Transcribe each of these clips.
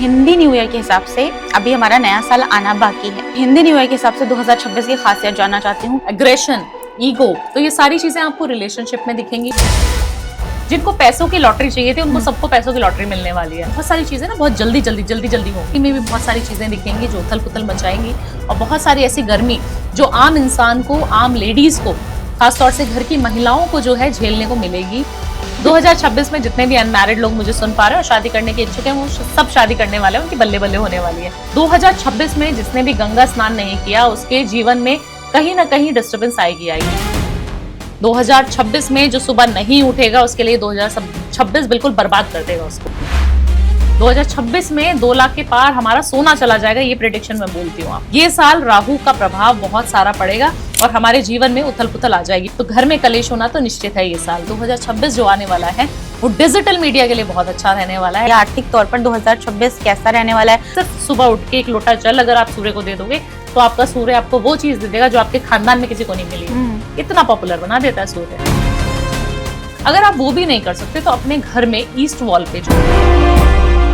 Hindi new year के हिसाब से अभी हमारा नया साल आना बाकी है। हिंदी न्यू ईयर के हिसाब से 2026 की खासियत जानना चाहती हूँ। एग्रेशन, ईगो, तो ये सारी चीजें आपको रिलेशनशिप में दिखेंगी। जिनको पैसों की लॉटरी चाहिए थी उनको सबको पैसों की लॉटरी मिलने वाली है। बहुत सारी चीजें ना बहुत जल्दी होंगी। में भी बहुत सारी चीजें दिखेंगी जो उथल पुथल मचाएंगी, और बहुत सारी ऐसी गर्मी जो आम इंसान को, आम लेडीज को, खासतौर से घर की महिलाओं को जो है झेलने को मिलेगी। 2026 में जितने भी अनमैरिड लोग मुझे सुन पा रहे हैं और शादी करने के इच्छुक हैं, वो सब शादी करने वाले हैं, उनकी बल्ले बल्ले होने वाली है। 2026 में जिसने भी गंगा स्नान नहीं किया उसके जीवन में कहीं ना कहीं डिस्टर्बेंस आएगी। 2026 में जो सुबह नहीं उठेगा उसके लिए 2026 बिल्कुल बर्बाद कर देगा उसको। 2026 में 2 लाख के पार हमारा सोना चला जाएगा, ये प्रेडिक्शन मैं बोलती हूँ। ये साल राहु का प्रभाव बहुत सारा पड़ेगा और हमारे जीवन में उथल पुथल आ जाएगी, तो घर में कलेश होना तो निश्चित है। ये साल 2026 जो आने वाला है वो डिजिटल मीडिया के लिए बहुत अच्छा रहने वाला है। आर्थिक तौर पर 2026 कैसा रहने वाला है? सिर्फ सुबह उठ के 1 लोटा जल अगर आप सूर्य को दे दोगे तो आपका सूर्य आपको वो चीज दे देगा जो आपके खानदान में किसी को नहीं मिली। इतना पॉपुलर बना देता है सूर्य। अगर आप वो भी नहीं कर सकते तो अपने घर में ईस्ट वॉल पे जो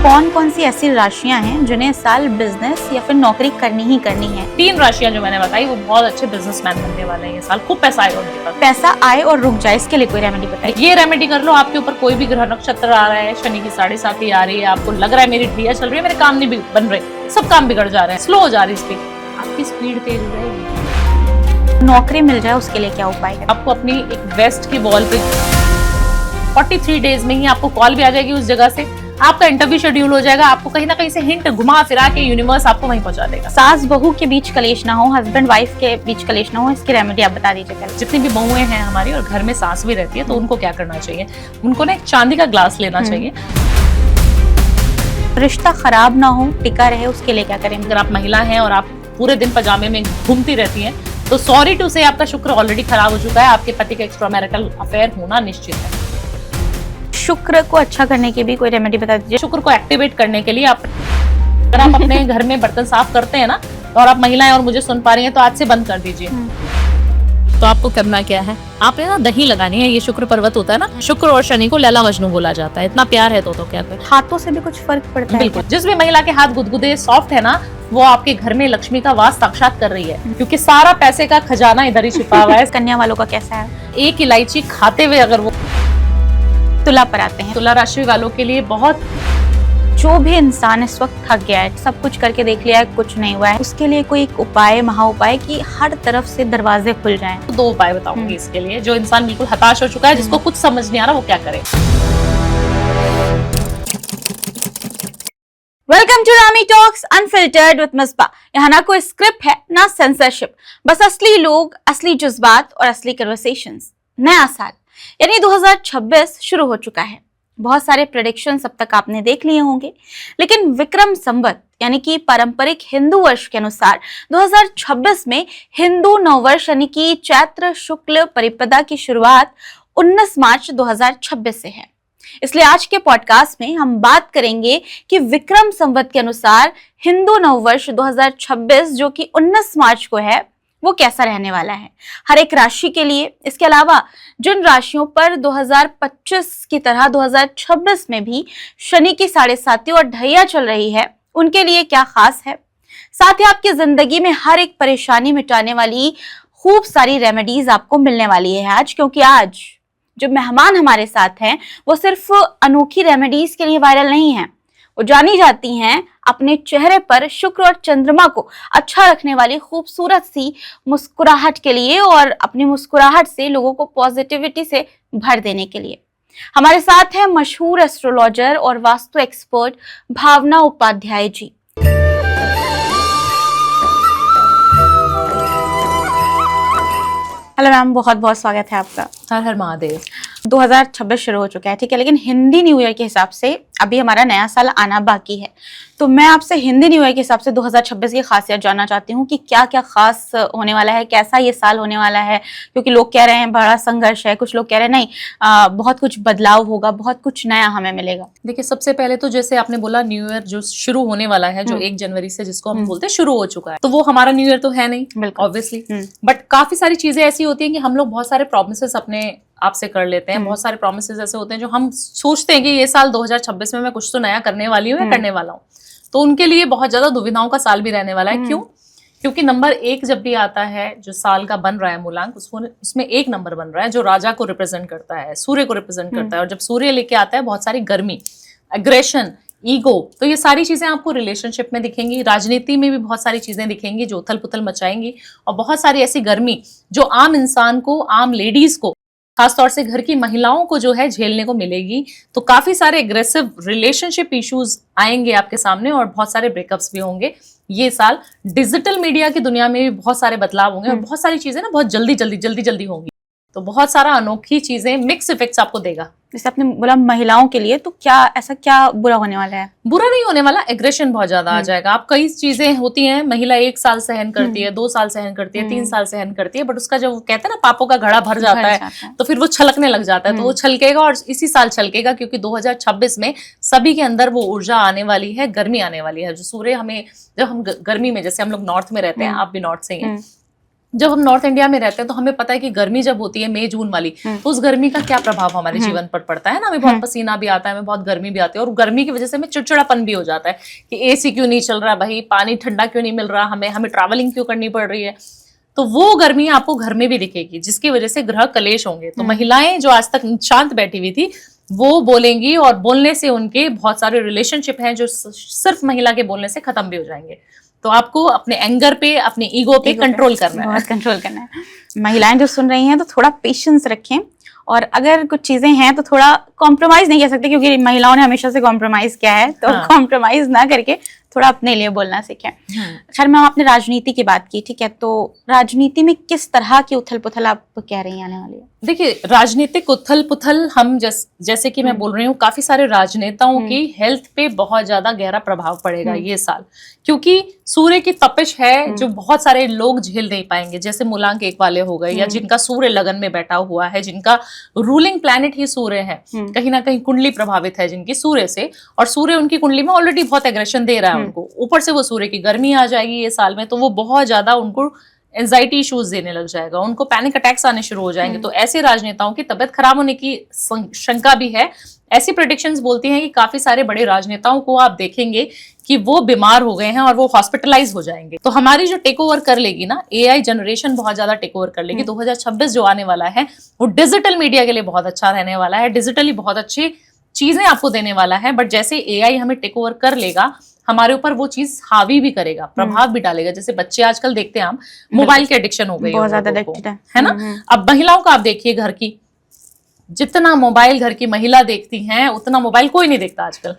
कौन कौन सी ऐसी राशियां हैं जिन्हें इस साल बिजनेस या फिर नौकरी करनी ही करनी है? 3 राशियां जो मैंने बताई वो बहुत अच्छे बिजनेसमैन बनने वाले हैं। ये साल खूब पैसा आएगा उनके पास। पैसा आए और रुक जाए, इसके लिए कोई रेमेडी बताइए। ये रेमेडी कर लो। आपके ऊपर कोई भी ग्रह नक्षत्र आ रहा है, शनि की 7.5 आ रही है, आपको लग रहा है मेरी ढैया चल रही है, मेरे काम नहीं बन रहे, सब काम बिगड़ जा रहे हैं, स्लो हो जा रही है स्पीड, आपकी स्पीड तेज हो जाएगी। नौकरी मिल जाए उसके लिए क्या उपाय है? आपको अपनी एक वेस्ट की वॉल पे 43 डेज में ही आपको कॉल भी आ जाएगी उस जगह से, आपका इंटरव्यू शेड्यूल हो जाएगा, आपको कहीं ना कहीं से हिंट घुमा फिरा के यूनिवर्स आपको वहीं पहुंचा देगा। सास बहू के बीच कलेश ना हो, हस्बैंड वाइफ के बीच कलेश ना हो, इसकी रेमेडी आप बता दीजिए पहले। जितनी भी बहुएं हैं हमारी और घर में सास भी रहती है तो उनको क्या करना चाहिए? उनको ना एक चांदी का ग्लास लेना चाहिए। रिश्ता खराब ना हो, टिका रहे, उसके लिए क्या करें? अगर आप महिला हैं और आप पूरे दिन पजामे में घूमती रहती हैं तो सॉरी टू से आपका शुक्र ऑलरेडी खराब हो चुका है, आपके पति का एक्स्ट्रा मैरिटल अफेयर होना निश्चित है। शुक्र को अच्छा करने की भी कोई रेमेडी बता दीजिए। शुक्र को एक्टिवेट करने के लिए अगर आप अपने घर में बर्तन साफ करते हैं ना, और आप महिलाएं और मुझे सुन पा रही हैं तो आज से बंद कर दीजिए। तो आपको करना क्या है, आपने ना दही लगानी है। ये शुक्र पर्वत होता है ना, शुक्र और शनि को लैला मजनू बोला जाता है, इतना प्यार है तो क्या करें। हाथों से भी कुछ फर्क पड़ता है? बिल्कुल। जिस भी महिला के हाथ गुदगुदे सॉफ्ट है ना, वो आपके घर में लक्ष्मी का वास साक्षात कर रही है, क्योंकि सारा पैसे का खजाना इधर ही छुपा हुआ है। कन्या वालों का कैसा है? 1 इलायची खाते हुए अगर वो तुला पर आते हैं, तुला राशि वालों के लिए बहुत। जो भी इंसान इस वक्त थक गया है, सब कुछ करके देख लिया है, कुछ नहीं हुआ है, उसके लिए कोई एक उपाय, महा उपाय कि हर तरफ से दरवाजे खुल जाएं? 2 उपाय बताऊंगी इसके लिए। जो इंसान बिल्कुल हताश हो चुका है, जिसको कुछ समझ नहीं आ रहा, वो क्या करे। Welcome to Rami talks unfiltered with Misba. यहाँ ना कोई स्क्रिप्ट है ना सेंसरशिप, बस असली लोग, असली जज्बात और असली कन्वर्सेशंस। नया साल यानी 2026 शुरू हो चुका है। बहुत सारे प्रेडिक्शंस अब तक आपने देख लिए होंगे, लेकिन विक्रम संवत यानी कि पारंपरिक हिंदू वर्ष के अनुसार 2026 में हिंदू नववर्ष यानी कि चैत्र शुक्ल परिपदा की शुरुआत 19 मार्च 2026 से है। इसलिए आज के पॉडकास्ट में हम बात करेंगे कि विक्रम संवत के अनुसार हिंदू नववर्ष 2026 जो कि 19 मार्च को है वो कैसा रहने वाला है हर एक राशि के लिए। इसके अलावा जिन राशियों पर 2025 की तरह 2026 में भी शनि की 7.5 और ढैया चल रही है, उनके लिए क्या खास है। साथ ही आपकी जिंदगी में हर एक परेशानी मिटाने वाली खूब सारी रेमेडीज आपको मिलने वाली है आज, क्योंकि आज जो मेहमान हमारे साथ हैं वो सिर्फ अनोखी रेमेडीज के लिए वायरल नहीं है, वो जानी जाती हैं अपने चेहरे पर शुक्र और चंद्रमा को अच्छा रखने वाली खूबसूरत सी मुस्कुराहट के लिए और अपनी मुस्कुराहट से लोगों को पॉजिटिविटी से भर देने के लिए। हमारे साथ हैं मशहूर एस्ट्रोलॉजर और वास्तु एक्सपर्ट भावना उपाध्याय जी। हेलो मैम, बहुत बहुत स्वागत है आपका। हर हर महादेव। 2026 शुरू हो चुका है, ठीक है, लेकिन हिंदी न्यू ईयर के हिसाब से अभी हमारा नया साल आना बाकी है। तो मैं आपसे हिंदी न्यू ईयर के हिसाब से 2026 की खासियत जानना चाहती हूँ कि क्या क्या खास होने वाला है, कैसा ये साल होने वाला है। क्योंकि लोग कह रहे हैं बड़ा संघर्ष है, कुछ लोग कह रहे हैं नहीं बहुत कुछ बदलाव होगा, बहुत कुछ नया हमें मिलेगा। देखिए, सबसे पहले तो जैसे आपने बोला न्यू ईयर जो शुरू होने वाला है, जो 1 जनवरी से जिसको हम बोलते हैं शुरू हो चुका है, तो वो हमारा न्यू ईयर तो है नहीं ऑब्वियसली, बट काफी सारी चीजें ऐसी होती है कि हम लोग बहुत सारे प्रॉमिसेस अपने आपसे कर लेते हैं। बहुत सारे प्रॉमिसेस ऐसे होते हैं जो हम सोचते हैं कि ये साल 2026 में मैं कुछ तो नया करने वाली हूँ या करने वाला हूँ। तो उनके लिए बहुत ज्यादा दुविधाओं का साल भी रहने वाला है। क्यों? क्योंकि नंबर 1 जब भी आता है, जो साल का बन रहा है मूलांक, उसमें 1 नंबर बन रहा है जो राजा को रिप्रेजेंट करता है, सूर्य को रिप्रेजेंट करता है। और जब सूर्य लेके आता है बहुत सारी गर्मी, एग्रेशन, ईगो, तो ये सारी चीजें आपको रिलेशनशिप में दिखेंगी। राजनीति में भी बहुत सारी चीजें दिखेंगी जो उथल पुथल मचाएंगी, और बहुत सारी ऐसी गर्मी जो आम इंसान को, आम लेडीज को, खासतौर से घर की महिलाओं को जो है झेलने को मिलेगी। तो काफी सारे एग्रेसिव रिलेशनशिप इश्यूज आएंगे आपके सामने, और बहुत सारे ब्रेकअप्स भी होंगे ये साल। डिजिटल मीडिया की दुनिया में भी बहुत सारे बदलाव होंगे, और बहुत सारी चीजें ना बहुत जल्दी होंगी। तो बहुत सारा अनोखी चीजें, मिक्स इफेक्ट्स आपको देगा। जैसे आपने बोला महिलाओं के लिए, तो क्या ऐसा क्या बुरा होने वाला है? बुरा नहीं होने वाला, एग्रेशन बहुत ज्यादा आ जाएगा। आप कई चीजें होती हैं, महिला 1 साल सहन करती है, 2 साल सहन करती है, 3 साल सहन करती है, बट उसका जब कहते हैं ना पापों का घड़ा भर जाता है, तो फिर वो छलकने लग जाता है। तो वो छलकेगा, और इसी साल छलकेगा, क्योंकि 2026 में सभी के अंदर वो ऊर्जा आने वाली है, गर्मी आने वाली है। जो सूर्य हमें, जब हम गर्मी में, जैसे हम लोग नॉर्थ में रहते हैं, आप भी नॉर्थ से ही हैं, जब हम नॉर्थ इंडिया में रहते हैं तो हमें पता है कि गर्मी जब होती है मई जून वाली, तो उस गर्मी का क्या प्रभाव हमारे जीवन पर पड़ता है ना। हमें बहुत पसीना भी आता है, हमें बहुत गर्मी भी आती है, और गर्मी की वजह से हमें चिड़चिड़ापन भी हो जाता है कि एसी क्यों नहीं चल रहा भाई, पानी ठंडा क्यों नहीं मिल रहा, हमें ट्रैवलिंग क्यों करनी पड़ रही है। तो वो गर्मी आपको घर में भी दिखेगी, जिसकी वजह से ग्रह कलेश होंगे। तो महिलाएं जो आज तक शांत बैठी हुई थी, वो बोलेंगी, और बोलने से उनके बहुत सारे रिलेशनशिप हैं जो सिर्फ महिला के बोलने से खत्म भी हो जाएंगे। तो आपको अपने एंगर पे, अपने ईगो पे कंट्रोल करना है, कंट्रोल करना है। महिलाएं जो सुन रही हैं तो थोड़ा पेशेंस रखें, और अगर कुछ चीजें हैं तो थोड़ा कॉम्प्रोमाइज नहीं कर सकते, क्योंकि महिलाओं ने हमेशा से कॉम्प्रोमाइज किया है, तो कॉम्प्रोमाइज ना करके थोड़ा अपने लिए बोलना सीखें। खैर, मैम आपने राजनीति की बात की, ठीक है, तो राजनीति में किस तरह की उथल पुथल आप कह रही हैं आने वाली है? देखिए, राजनीतिक उथल पुथल, हम जैसे कि मैं बोल रही हूँ, काफी सारे राजनेताओं की हेल्थ पे बहुत ज्यादा गहरा प्रभाव पड़ेगा ये साल, क्योंकि सूर्य की तपिश है जो बहुत सारे लोग झेल नहीं पाएंगे। जैसे मूलांक 1 वाले हो गए, या जिनका सूर्य लगन में बैठा हुआ है, जिनका रूलिंग प्लैनेट ही सूर्य है, कहीं ना कहीं कुंडली प्रभावित है जिनकी सूर्य से, और सूर्य उनकी कुंडली में ऑलरेडी बहुत एग्रेशन दे रहा है उनको, ऊपर से वो सूर्य की गर्मी आ जाएगी ये साल में, तो वो बहुत ज्यादा उनको एंजाइटी इश्यूज देने लग जाएगा, उनको पैनिक अटैक्स आने शुरू हो जाएंगे। तो ऐसे राजनेताओं की तबियत खराब होने की शंका भी है। ऐसी प्रेडिक्शंस बोलती हैं कि काफी सारे बड़े राजनेताओं को आप देखेंगे कि वो बीमार हो गए हैं और वो हॉस्पिटलाइज हो जाएंगे। तो हमारी जो टेक ओवर कर लेगी ना, एआई जनरेशन बहुत ज्यादा टेक ओवर कर लेगी। 2026 जो आने वाला है वो डिजिटल मीडिया के लिए बहुत अच्छा रहने वाला है, डिजिटली बहुत अच्छी चीजें आपको देने वाला है। बट जैसे एआई हमें टेक ओवर कर लेगा, हमारे ऊपर वो चीज हावी भी करेगा, प्रभाव भी डालेगा। जैसे बच्चे आजकल देखते हैं हम, मोबाइल के एडिक्शन हो गई बहुत ज्यादा एडिक्टेड है ना। अब महिलाओं का आप देखिए, घर की जितना मोबाइल घर की महिला देखती हैं उतना मोबाइल कोई नहीं देखता आजकल।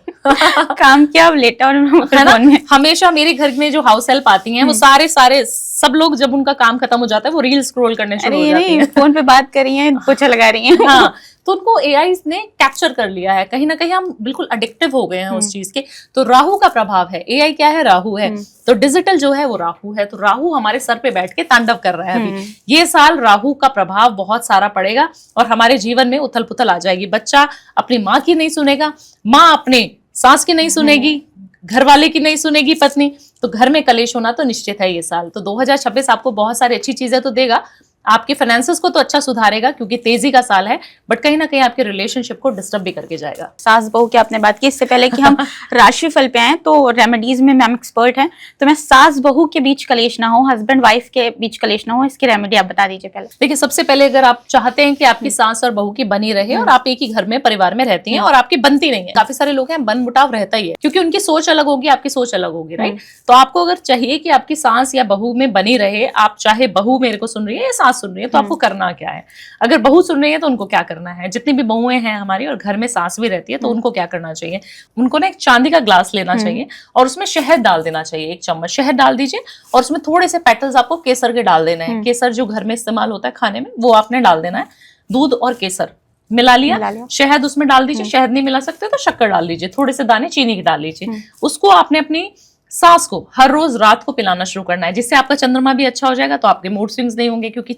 काम किया अब लेटा और है ना। हमेशा मेरे घर में जो हाउस हेल्प आती हैं वो सारे सब लोग जब उनका काम खत्म हो जाता है वो रील स्क्रॉल करने शुरू हो जाती हैं। फोन पे बात कर रही हैं, पोछा लगा रही हैं। हाँ, तो उनको एआई ने कैप्चर कर लिया है, कहीं ना कहीं हम बिल्कुल एडिक्टिव हो गए हैं उस चीज के। तो राहु का प्रभाव है, एआई क्या है, राहु है। तो डिजिटल जो है वो राहु है, तो राहु हमारे सर पे बैठ के तांडव कर रहा है अभी। ये साल राहु का प्रभाव बहुत सारा पड़ेगा और हमारे जीवन में उथल पुथल आ जाएगी। बच्चा अपनी माँ की नहीं सुनेगा, माँ अपने सास की नहीं सुनेगी, घर वाले की नहीं सुनेगी पत्नी, तो घर में कलेश होना तो निश्चित है ये साल। तो 2026 आपको बहुत सारी अच्छी चीजें तो देगा, आपके फाइनेंसेस को तो अच्छा सुधारेगा क्योंकि तेजी का साल है, बट कहीं ना कहीं आपके रिलेशनशिप को डिस्टर्ब भी करके जाएगा। सास बहू की आपने बात की, इससे पहले कि हम राशिफल पे आए तो रेमेडीज में मैम एक्सपर्ट हैं, तो मैं सास बहू के बीच कलेश ना हो, हस्बैंड वाइफ के बीच कलेश ना हो, इसकी रेमेडी आप बता दीजिए पहले। देखिए, सबसे पहले अगर आप चाहते हैं कि आपकी सास और बहू की बनी रहे और आप एक ही घर में परिवार में रहती हैं और आपकी बनती नहीं है, काफी सारे लोग हैं बन मुटाव रहता ही है क्योंकि उनकी सोच अलग होगी, आपकी सोच अलग होगी, राइट। तो आपको अगर चाहिए कि आपकी सास या बहू में बनी रहे, आप चाहे बहू मेरे को सुन रही है या सास सुन रही है, तो आपको करना क्या है। अगर बहू सुन रही है तो उनको क्या करना है, जितनी भी बहुएं हैं हमारी और घर में सास भी रहती है तो उनको क्या करना चाहिए, उनको ना एक चांदी का ग्लास लेना चाहिए और उसमें शहद डाल देना चाहिए, 1 चम्मच शहद डाल दीजिए और उसमें थोड़े से पेटल्स आपको केसर के डाल देना है। केसर जो घर में इस्तेमाल होता है खाने में, वो आपने डाल देना है। दूध और केसर मिला लिया, शहद उसमें डाल दीजिए, शहद नहीं मिला सकते तो शक्कर डाल लीजिए, थोड़े से दाने चीनी के डाल लीजिए। उसको आपने अपनी सास को हर रोज रात को पिलाना शुरू करना है, जिससे आपका चंद्रमा भी अच्छा हो जाएगा, तो आपके मूड स्विंग्स नहीं होंगे क्योंकि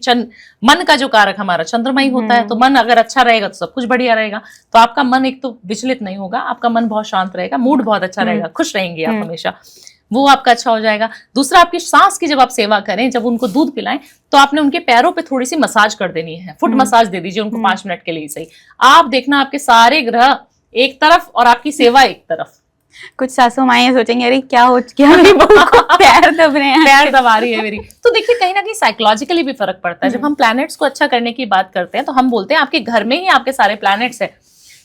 मन का जो कारक हमारा चंद्रमा ही होता है। तो मन अगर अच्छा रहेगा तो सब कुछ बढ़िया रहेगा, तो आपका मन एक तो विचलित नहीं होगा, आपका मन बहुत शांत रहेगा, मूड बहुत अच्छा रहेगा, खुश रहेंगे आप हमेशा, वो आपका अच्छा हो जाएगा। दूसरा, आपकी सास की जब आप सेवा करें, जब उनको दूध पिलाएं तो आपने उनके पैरों पे थोड़ी सी मसाज कर देनी है, फुट मसाज दे दीजिए उनको 5 मिनट के लिए सही। आप देखना आपके सारे ग्रह एक तरफ और आपकी सेवा एक तरफ, कुछ सासू माएं सोचेंगे अरे क्या हो गया मेरी बहू को, पैर दब रहे हैं, पैर दबा रही है मेरी। तो देखिए कहीं ना कहीं साइकोलॉजिकली भी फर्क पड़ता है। जब हम प्लैनेट्स को अच्छा करने की बात करते हैं तो हम बोलते हैं आपके घर में ही आपके सारे प्लैनेट्स है।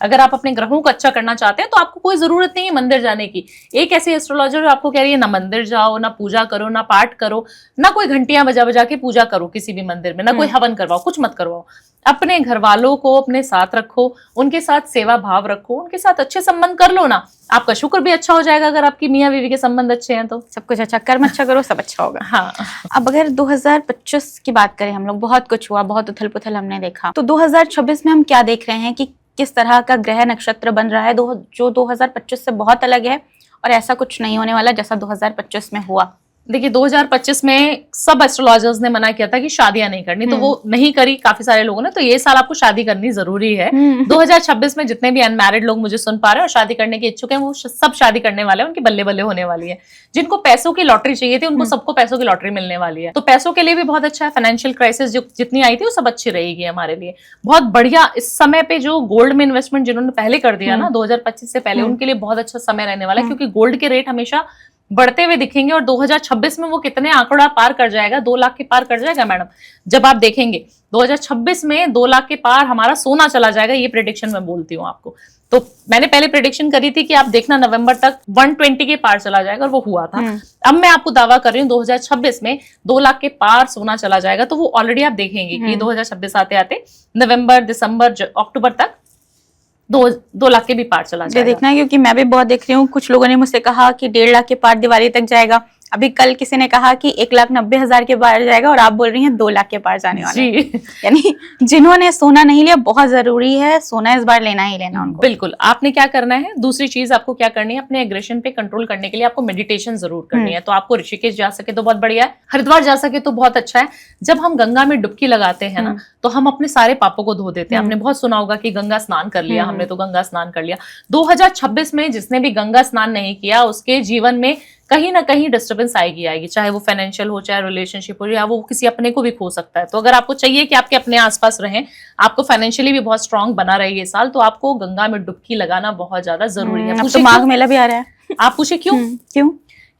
अगर आप अपने ग्रहों को अच्छा करना चाहते हैं तो आपको कोई जरूरत नहीं है मंदिर जाने की। एक ऐसी एस्ट्रोलॉजर जो आपको कह रही है ना मंदिर जाओ, ना पूजा करो, ना पाठ करो, ना कोई घंटियां बजा बजा के पूजा करो किसी भी मंदिर में, ना कोई हवन करवाओ, कुछ मत करवाओ। अपने घर वालों को अपने साथ रखो, उनके साथ सेवा भाव रखो, उनके साथ अच्छे संबंध कर लो ना, आपका शुक्र भी अच्छा हो जाएगा। अगर आपकी मियाँ बीवी के संबंध अच्छे हैं तो सब कुछ अच्छा, कर्म अच्छा करो सब अच्छा होगा। हाँ। अब अगर 2025 की बात करें, हम लोग बहुत कुछ हुआ, बहुत उथल पुथल हमने देखा, तो 2026 में हम क्या देख रहे हैं कि किस तरह का ग्रह नक्षत्र बन रहा है जो 2025 से बहुत अलग है, और ऐसा कुछ नहीं होने वाला जैसा 2025 में हुआ। देखिए 2025 में सब एस्ट्रोलॉजर्स ने मना किया था कि शादियां नहीं करनी, तो वो नहीं करी काफी सारे लोगों ने। तो ये साल आपको शादी करनी जरूरी है। 2026 में जितने भी अनमैरिड लोग मुझे सुन पा रहे हैं और शादी करने के इच्छुक हैं, वो सब शादी करने वाले हैं, उनकी बल्ले बल्ले होने वाली है। जिनको पैसों की लॉटरी चाहिए थी उनको सबको पैसों की लॉटरी मिलने वाली है। तो पैसों के लिए भी बहुत अच्छा है। फाइनेंशियल क्राइसिस जो जितनी आई थी वो सब अच्छी रहेगी हमारे लिए, बहुत बढ़िया। इस समय पे जो गोल्ड में इन्वेस्टमेंट जिन्होंने पहले कर दिया ना 2025 से पहले, उनके लिए बहुत अच्छा समय रहने वाला है, क्योंकि गोल्ड के रेट हमेशा बढ़ते हुए दिखेंगे। और 2026 में वो कितने आंकड़ा पार कर जाएगा, 2 लाख के पार कर जाएगा मैडम। जब आप देखेंगे 2026 में 2 लाख के पार हमारा सोना चला जाएगा, ये प्रेडिक्शन मैं बोलती हूँ आपको। तो मैंने पहले प्रेडिक्शन करी थी कि आप देखना नवंबर तक 120 के पार चला जाएगा, और वो हुआ था। अब मैं आपको दावा कर रही हूँ 2026 में 2 लाख के पार सोना चला जाएगा। तो वो ऑलरेडी आप देखेंगे कि 2026 आते आते नवंबर, दिसंबर, अक्टूबर तक 2 लाख के भी पार चला जाएगा। देखना है, क्योंकि मैं भी बहुत देख रही हूँ, कुछ लोगों ने मुझसे कहा कि 1.5 लाख के पार दिवाली तक जाएगा। अभी कल किसी ने कहा कि 1,90,000 के पार जाएगा, और आप बोल रही हैं 2 लाख के पार जाने वाले। जी। यानी जिन्होंने सोना नहीं लिया, बहुत जरूरी है सोना इस बार लेना ही लेना उनको। बिल्कुल। आपने क्या करना है, दूसरी चीज आपको क्या करनी है, अपने एग्रेशन पे कंट्रोल करने के लिए आपको मेडिटेशन जरूर करनी है। तो आपको ऋषिकेश जा सके तो बहुत बढ़िया है, हरिद्वार जा सके तो बहुत अच्छा है। जब हम गंगा में डुबकी लगाते हैं ना, तो हम अपने सारे पापों को धो देते हैं। हमने बहुत सुना होगा कि गंगा स्नान कर लिया, हमने तो गंगा स्नान कर लिया। 2026 में जिसने भी गंगा स्नान नहीं किया, उसके जीवन में कहीं ना कहीं डिस्टर्बेंस आएगी, चाहे वो फाइनेंशियल हो, चाहे रिलेशनशिप हो, या वो किसी अपने को भी खो सकता है। तो अगर आपको चाहिए कि आपके अपने आसपास रहें, आपको फाइनेंशियली भी बहुत स्ट्रांग बना रहे ये साल, तो आपको गंगा में डुबकी लगाना बहुत ज्यादा जरूरी है। अब तो माघ मेला भी आ रहा है। आप पूछे क्यों? क्यों?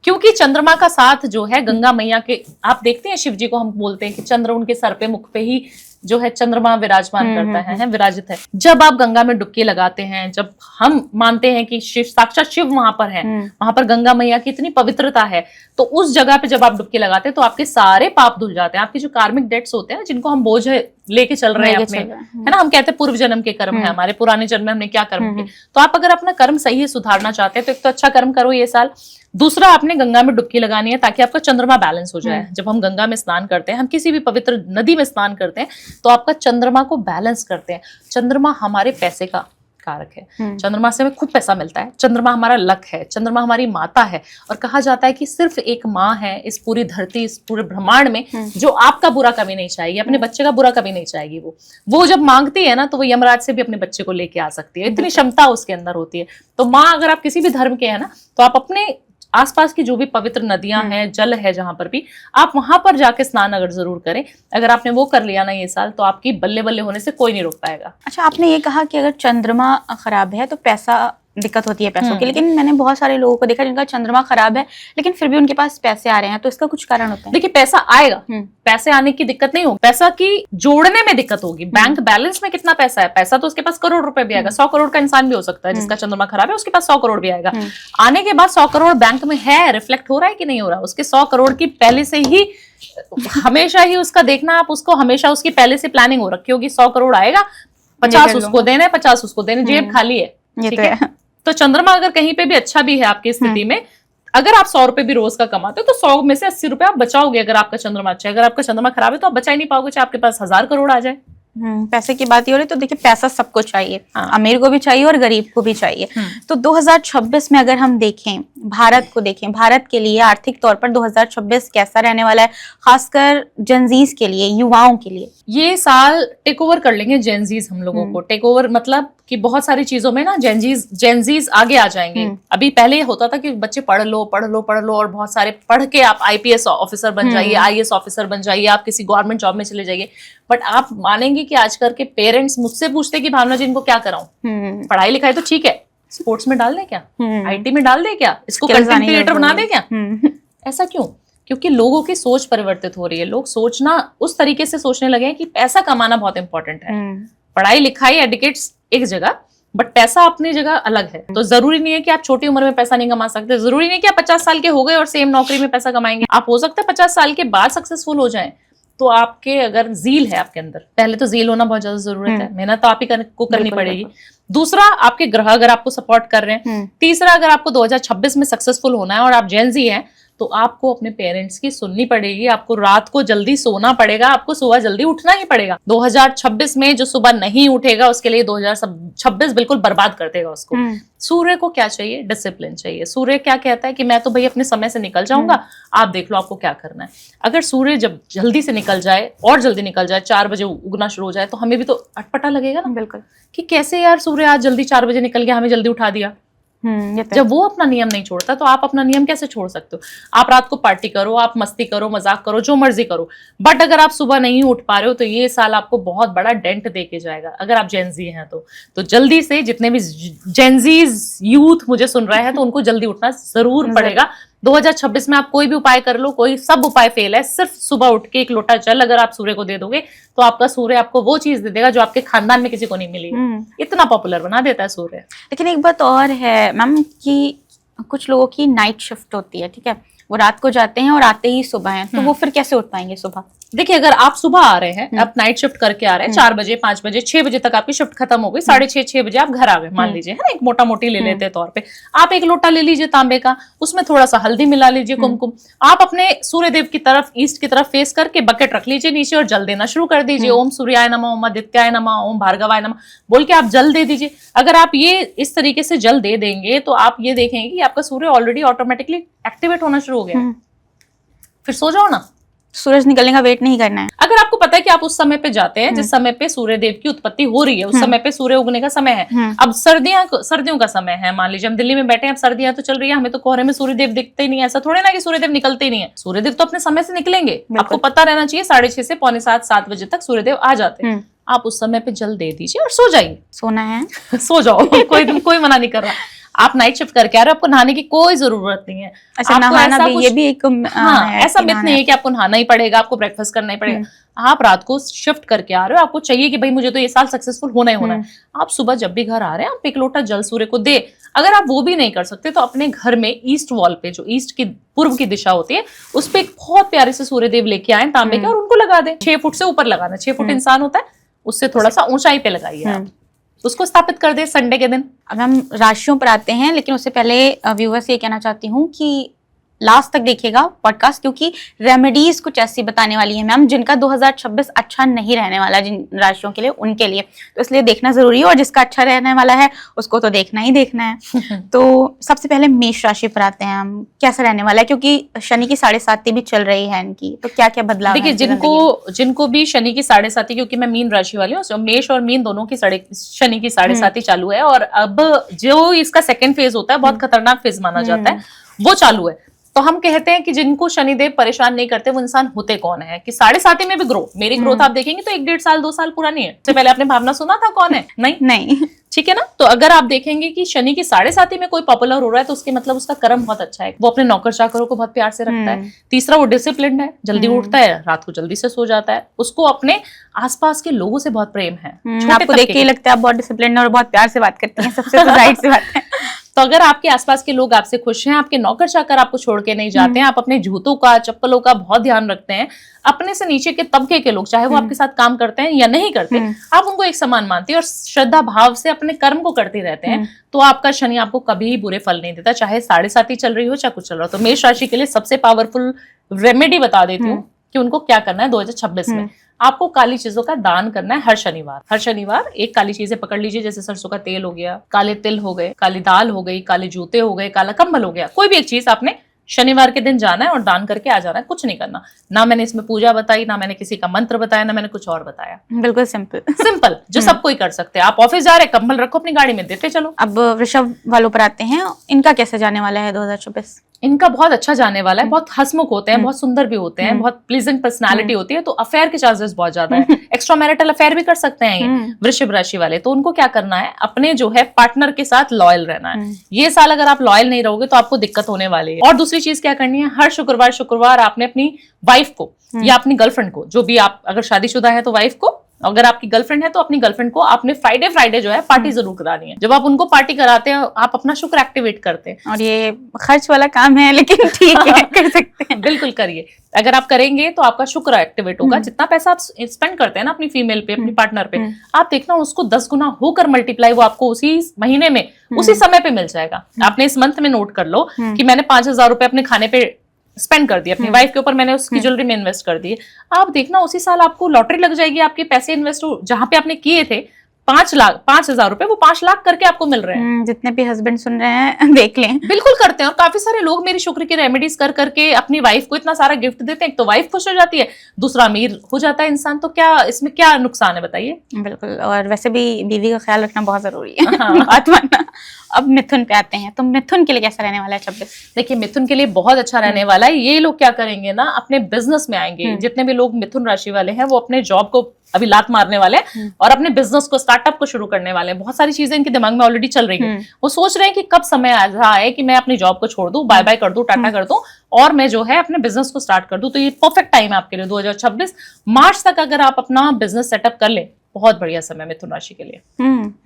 क्योंकि चंद्रमा का साथ जो है गंगा मैया के, आप देखते हैं शिव जी को हम बोलते हैं कि चंद्र उनके सर पे, मुख पे ही जो है चंद्रमा विराजमान करता है, विराजित है। जब आप गंगा में डुबकी लगाते हैं, जब हम मानते हैं कि शिव, साक्षात शिव वहां पर है, वहां पर गंगा मैया की इतनी पवित्रता है, तो उस जगह पे जब आप डुबकी लगाते हैं तो आपके सारे पाप धुल जाते हैं। आपके जो कार्मिक डेट्स होते हैं, जिनको हम बोझ लेके चल रहे हैं अपने, है ना, हम कहते हैं पूर्व जन्म के कर्म है हमारे, पुराने जन्म में हमने क्या कर्म किए। तो आप अगर अपना कर्म सही सुधारना चाहते हैं तो एक तो अच्छा कर्म करो ये साल, दूसरा आपने गंगा में डुबकी लगानी है ताकि आपका चंद्रमा बैलेंस हो जाए। जब हम गंगा में स्नान करते हैं, हम किसी भी पवित्र नदी में स्नान करते हैं, तो आपका चंद्रमा को बैलेंस करते हैं। चंद्रमा हमारे पैसे का कारक है, चंद्रमा से हमें खूब पैसा मिलता है, चंद्रमा हमारा लक है, चंद्रमा हमारी माता है। और कहा जाता है कि सिर्फ एक माँ है इस पूरी धरती, इस पूरे ब्रह्मांड में, जो आपका बुरा कभी नहीं चाहेगी, अपने बच्चे का बुरा कभी नहीं चाहेगी। वो जब मांगती है ना, तो वो यमराज से भी अपने बच्चे को लेके आ सकती है, इतनी क्षमता उसके अंदर होती है। तो माँ, अगर आप किसी भी धर्म के हैं ना, तो आप अपने आसपास की जो भी पवित्र नदियां हैं, जल है जहां पर भी, आप वहां पर जाके स्नान अगर जरूर करें। अगर आपने वो कर लिया ना ये साल, तो आपकी बल्ले बल्ले होने से कोई नहीं रोक पाएगा। अच्छा, आपने ये कहा कि अगर चंद्रमा खराब है तो पैसा दिक्कत होती है पैसों की, लेकिन मैंने बहुत सारे लोगों को देखा जिनका चंद्रमा खराब है लेकिन फिर भी उनके पास पैसे आ रहे हैं, तो इसका कुछ कारण होता है? देखिए पैसा आएगा, पैसे आने की दिक्कत नहीं होगी, पैसा की जोड़ने में दिक्कत होगी। बैंक बैलेंस में कितना पैसा है, पैसा तो उसके पास करोड़ रुपए भी आएगा। 100 करोड़ का इंसान भी हो सकता है जिसका चंद्रमा खराब है, उसके पास 100 करोड़ भी आएगा। आने के बाद 100 करोड़ बैंक में है, रिफ्लेक्ट हो रहा है कि नहीं हो रहा, उसके 100 करोड़ की पहले से ही, हमेशा ही उसका देखना आप उसको, हमेशा उसकी पहले से प्लानिंग हो रखी होगी। 100 करोड़ आएगा, 50 उसको देना है, 50 उसको देने, जेब खाली है, ठीक है। तो चंद्रमा अगर कहीं पे भी अच्छा भी है आपकी स्थिति में, अगर आप 100 रुपए भी रोज का कमाते हो, तो 100 में से 80 रुपए आप बचाओगे अगर आपका चंद्रमा अच्छा है। अगर आपका चंद्रमा खराब है तो आप बचा ही नहीं पाओगे, चाहे आपके पास 1000 करोड़ आ जाए। पैसे की बात ही हो रही, तो देखिए पैसा सबको चाहिए, अमीर को भी चाहिए और गरीब को भी चाहिए। तो 2026 में अगर हम देखें, भारत को देखें, भारत के लिए आर्थिक तौर पर 2026 कैसा रहने वाला है, खासकर जेनजीज के लिए, युवाओं के लिए? ये साल टेक ओवर कर लेंगे जेनजीज हम लोगों को। टेक ओवर मतलब कि बहुत सारी चीजों में ना जेनजीज आगे आ जाएंगे। अभी पहले ये होता था कि बच्चे पढ़ लो और बहुत सारे पढ़ के आप IPS ऑफिसर बन जाइए, IAS ऑफिसर बन जाइए, आप किसी गवर्नमेंट जॉब में चले जाइए। बट आप मानेंगे कि आजकल के पेरेंट्स मुझसे पूछते कि भावना जी इनको क्या कराऊं, पढ़ाई लिखाई तो ठीक है, स्पोर्ट्स में डाल दे क्या, हम्म। आईटी में डाल दे क्या, इसको Skills कंटेंट आनी क्रिएटर बना दे क्या? हम्म। ऐसा क्यों? क्योंकि लोगों की सोच परिवर्तित हो रही है, लोग सोचना उस तरीके से सोचने लगे हैं कि पैसा कमाना बहुत इंपॉर्टेंट है। पढ़ाई लिखाई एडुकेट्स एक जगह, बट पैसा अपनी जगह अलग है। तो जरूरी नहीं है कि आप छोटी उम्र में पैसा नहीं कमा सकते, जरूरी नहीं है कि आप 50 साल के हो गए और सेम नौकरी में पैसा कमाएंगे। आप हो सकता है 50 साल के बाद सक्सेसफुल हो जाएं। तो आपके अगर जील है आपके अंदर, पहले तो जील होना बहुत ज्यादा जरूरत है, मेहनत तो आप ही को करनी बिल्कुल, पड़ेगी। दूसरा, आपके ग्रह अगर आपको सपोर्ट कर रहे हैं। तीसरा, अगर आपको 2026 में सक्सेसफुल होना है और आप जेन जी हैं, तो आपको अपने पेरेंट्स की सुननी पड़ेगी, आपको रात को जल्दी सोना पड़ेगा, आपको सुबह जल्दी उठना ही पड़ेगा। 2026 में जो सुबह नहीं उठेगा उसके लिए 2026 बिल्कुल बर्बाद कर देगा उसको। सूर्य को क्या चाहिए? डिसिप्लिन चाहिए। सूर्य क्या कहता है कि मैं तो भाई अपने समय से निकल जाऊंगा, आप देख लो आपको क्या करना है। अगर सूर्य जब जल्दी से निकल जाए और जल्दी निकल जाए, 4 बजे उगना शुरू हो जाए, तो हमें भी तो अटपटा लगेगा ना, बिल्कुल, कि कैसे यार सूर्य आज जल्दी 4 बजे निकल गया, हमें जल्दी उठा दिया। ये तो जब वो अपना नियम नहीं छोड़ता तो आप अपना नियम कैसे छोड़ सकते हो? आप रात को पार्टी करो, आप मस्ती करो, मजाक करो, जो मर्जी करो, बट अगर आप सुबह नहीं उठ पा रहे हो तो ये साल आपको बहुत बड़ा डेंट दे के जाएगा। अगर आप जेनजी हैं तो जल्दी से, जितने भी जेनजीज यूथ मुझे सुन रहे हैं, तो उनको जल्दी उठना जरूर पड़ेगा। 2026 में आप कोई भी उपाय कर लो, कोई सब उपाय फेल है। सिर्फ सुबह उठ के एक लोटा जल अगर आप सूर्य को दे दोगे तो आपका सूर्य आपको वो चीज दे देगा जो आपके खानदान में किसी को नहीं मिली। इतना पॉपुलर बना देता है सूर्य। लेकिन एक बात और है मैम कि कुछ लोगों की नाइट शिफ्ट होती है, ठीक है, वो रात को जाते हैं और आते ही सुबह हैं, तो वो फिर कैसे उठ पाएंगे सुबह? देखिए, अगर आप सुबह आ रहे हैं, आप नाइट शिफ्ट करके आ रहे हैं, 4 बजे 5 बजे 6 बजे तक आपकी शिफ्ट खत्म हो गई, 6:30 बजे आप घर आ गए मान लीजिए, है ना, एक मोटा मोटी ले लेते हैं तौर पे। आप एक लोटा ले लीजिए तांबे का, उसमें थोड़ा सा हल्दी मिला लीजिए, कुमकुम। आप अपने सूर्यदेव की तरफ, ईस्ट की तरफ फेस करके बकेट रख लीजिए नीचे और जल देना शुरू कर दीजिए। ओम सूर्याय नमः, ओम आदित्याय नमः, ओम भार्गवाय नमः बोल के आप जल दे दीजिए। अगर आप ये इस तरीके से जल दे देंगे तो आप ये देखेंगे कि आपका सूर्य ऑलरेडी ऑटोमेटिकली एक्टिवेट होना शुरू हो गया। फिर सो जाओ ना, सूरज निकलने का वेट नहीं करना है। अगर आपको पता है कि आप उस समय पे जाते हैं जिस समय पे सूर्य देव की उत्पत्ति हो रही है, उस समय पे सूर्य उगने का समय है। अब सर्दियों का समय है, मान लीजिए हम दिल्ली में बैठे हैं, अब सर्दियां तो चल रही है, हमें तो कोहरे में सूर्यदेव दिखते ही नहीं है। ऐसा थोड़े ना कि सूर्यदेव निकलते ही नहीं है, सूर्यदेव तो अपने समय से निकलेंगे। आपको पता रहना चाहिए 6:30 से 6:45-7 बजे तक सूर्यदेव आ जाते हैं। आप उस समय पे जल दे दीजिए और सो जाइए। सोना है सो जाओ, कोई मना नहीं कर रहा। आप नाइट शिफ्ट करके आ रहे हो, आपको नहाने की कोई जरूरत नहीं है। अच्छा, नहाना भी ये भी एक ऐसा मिथ नहीं है कि आपको नहाना ही पड़ेगा, आपको ब्रेकफास्ट करना ही पड़ेगा। आप रात को शिफ्ट करके आ रहे हो, आपको चाहिए कि भाई मुझे तो ये साल सक्सेसफुल होना ही होना है। आप सुबह जब भी घर आ रहे हैं, आप एक लोटा जल सूर्य को दे। अगर आप वो भी नहीं कर सकते तो अपने घर में ईस्ट वॉल पे, जो ईस्ट की पूर्व की दिशा होती है, उस पे एक बहुत प्यारे से सूर्यदेव लेके आए तांबे के और उनको लगा दें। 6 फुट से ऊपर लगाना, 6 फुट इंसान होता है, उससे थोड़ा सा ऊंचाई पे लगाइए आप, उसको स्थापित कर दे संडे के दिन। अब हम राशियों पर आते हैं, लेकिन उससे पहले व्यूअर्स से ये कहना चाहती हूँ कि लास्ट तक देखिएगा पॉडकास्ट, क्योंकि रेमेडीज कुछ ऐसी बताने वाली है मैम जिनका 2026 अच्छा नहीं रहने वाला, जिन राशियों के लिए, उनके लिए, तो इसलिए देखना जरूरी है। और जिसका अच्छा रहने वाला है उसको तो देखना ही देखना है। तो सबसे पहले मेष राशि पर आते हैं हम, कैसा रहने वाला है, क्योंकि शनि की 7.5 भी चल रही है इनकी, तो क्या क्या बदलाव? देखिए, जिनको भी शनि की 7.5, क्योंकि मैं मीन राशि वाली हूँ, मेष और मीन दोनों की शनि की 7.5 चालू है, और अब जो इसका सेकेंड फेज होता है, बहुत खतरनाक फेज माना जाता है, वो चालू है। तो हम कहते हैं कि जिनको शनिदेव परेशान नहीं करते वो इंसान होते कौन है, कि 7.5 में भी ग्रोथ, मेरी ग्रोथ आप देखेंगे तो 1-1.5 साल 2 साल पुरानी है। इससे पहले आपने भावना सुना था कौन है? नहीं, ठीक है ना। तो अगर आप देखेंगे कि शनि की 7.5 में कोई पॉपुलर हो रहा है तो उसके मतलब उसका कर्म बहुत अच्छा है, वो अपने नौकर चाकरों को बहुत प्यार से रखता है। तीसरा, वो डिसिप्लिन्ड है, जल्दी उठता है, रात को जल्दी से सो जाता है, उसको अपने आसपास के लोगों से बहुत प्रेम है। आपको देख के लगता है आप बहुत डिसिप्लिन और बहुत प्यार से बात करती हैं, सबसे तो जाहिर सी बात है। तो अगर आपके आसपास के लोग आपसे खुश हैं, आपके नौकर चाकर आपको छोड़ के नहीं जाते हैं, आप अपने जूतों का, चप्पलों का बहुत ध्यान रखते हैं, अपने से नीचे के तबके के लोग, चाहे वो आपके साथ काम करते हैं या नहीं करते, आप उनको एक समान मानते हैं और श्रद्धा भाव से अपने कर्म को करते रहते हैं, तो आपका शनि आपको कभी बुरे फल नहीं देता, चाहे 7.5 चल रही हो, चाहे कुछ चल रहा हो। तो मेष राशि के लिए सबसे पावरफुल रेमेडी बता देती हूँ कि उनको क्या करना है 2026 में। आपको काली चीजों का दान करना है हर शनिवार एक काली चीजें पकड़ लीजिए, जैसे सरसों का तेल हो गया, काले तिल हो गए, काली दाल हो गई, काले जूते हो गए, काला कंबल हो गया, कोई भी एक चीज आपने शनिवार के दिन जाना है और दान करके आ जाना है। कुछ नहीं करना, ना मैंने इसमें पूजा बताई, ना मैंने किसी का मंत्र बताया, ना मैंने कुछ और बताया, बिल्कुल सिंपल जो सब कोई कर सकते हैं। आप ऑफिस जा रहे हैं, कंबल रखो अपनी गाड़ी में, देते चलो। अब वृषभ वालों पर आते हैं, इनका कैसे जाने वाला है 2024? इनका बहुत अच्छा जाने वाला है, बहुत हंसमुख होते हैं, बहुत सुंदर भी होते हैं, बहुत प्लीजेंट पर्सनालिटी होती है, तो अफेयर के चांसेस बहुत ज्यादा है। एक्स्ट्रा मैरिटल अफेयर भी कर सकते हैं ये वृषभ राशि वाले। तो उनको क्या करना है, अपने जो है पार्टनर के साथ लॉयल रहना है। ये साल अगर आप लॉयल नहीं रहोगे तो आपको दिक्कत होने वाली है। और दूसरी चीज क्या करनी है, हर शुक्रवार आपने अपनी वाइफ को या अपनी गर्लफ्रेंड को, जो भी आप अगर शादीशुदा है तो वाइफ को, अगर आपकी गर्लफ्रेंड है तो अपनी गर्लफ्रेंड को आपने फ्राइडे जो है पार्टी जरूर करानी है। जब आप उनको पार्टी कराते हैं आप अपना शुक्र एक्टिवेट करते हैं। और ये खर्च वाला काम है लेकिन ठीक है, कर सकते हैं। बिल्कुल करिए, अगर आप करेंगे तो आपका शुक्र एक्टिवेट होगा। जितना पैसा आप स्पेंड करते हैं ना अपनी फीमेल पे, अपनी पार्टनर पे, आप देखना उसको 10 गुना होकर मल्टीप्लाई वो आपको उसी महीने में उसी समय पे मिल जाएगा। आपने इस मंथ में नोट कर लो कि मैंने 5,000 रुपए अपने खाने पे स्पेंड कर दिया, अपनी वाइफ के ऊपर मैंने उसकी ज्वेलरी में इन्वेस्ट कर दी। आप देखना उसी साल आपको लॉटरी लग जाएगी, आपके पैसे इन्वेस्ट जहां पे आपने किए थे 5,000 रुपए, वो 5 लाख करके आपको मिल रहे हैं। जितने भी हस्बैंड सुन रहे हैं देख लें, बिल्कुल करते हैं। और काफी सारे लोग मेरी शुक्र की रेमेडीज कर करके अपनी वाइफ को इतना सारा गिफ्ट देते हैं। एक तो वाइफ खुश हो जाती है, दूसरा अमीर हो जाता है इंसान। तो क्या इसमें क्या नुकसान है बताइए। बिल्कुल, और वैसे भी बीवी का ख्याल रखना बहुत जरूरी है। बात मानना। अब मिथुन पे आते हैं, तो मिथुन के लिए कैसा रहने वाला है 26? देखिए मिथुन के लिए बहुत अच्छा रहने वाला है। ये लोग क्या करेंगे ना, अपने बिजनेस में आएंगे। जितने भी लोग मिथुन राशि वाले हैं वो अपने जॉब को अभी लात मारने वाले हैं और अपने बिजनेस को, स्टार्टअप को शुरू करने वाले हैं। बहुत सारी चीजें इनके दिमाग में ऑलरेडी चल रही है। वो सोच रहे हैं कि कब समय आ रहा है कि मैं अपनी जॉब को छोड़ दूं, बाय बाय कर दूं, टाटा कर दूं और मैं जो है अपने बिजनेस को स्टार्ट कर दूं। तो ये परफेक्ट टाइम है आपके लिए। 2026 मार्च तक अगर आप अपना बिजनेस सेटअप कर ले, बहुत बढ़िया समय मिथुन राशि के लिए।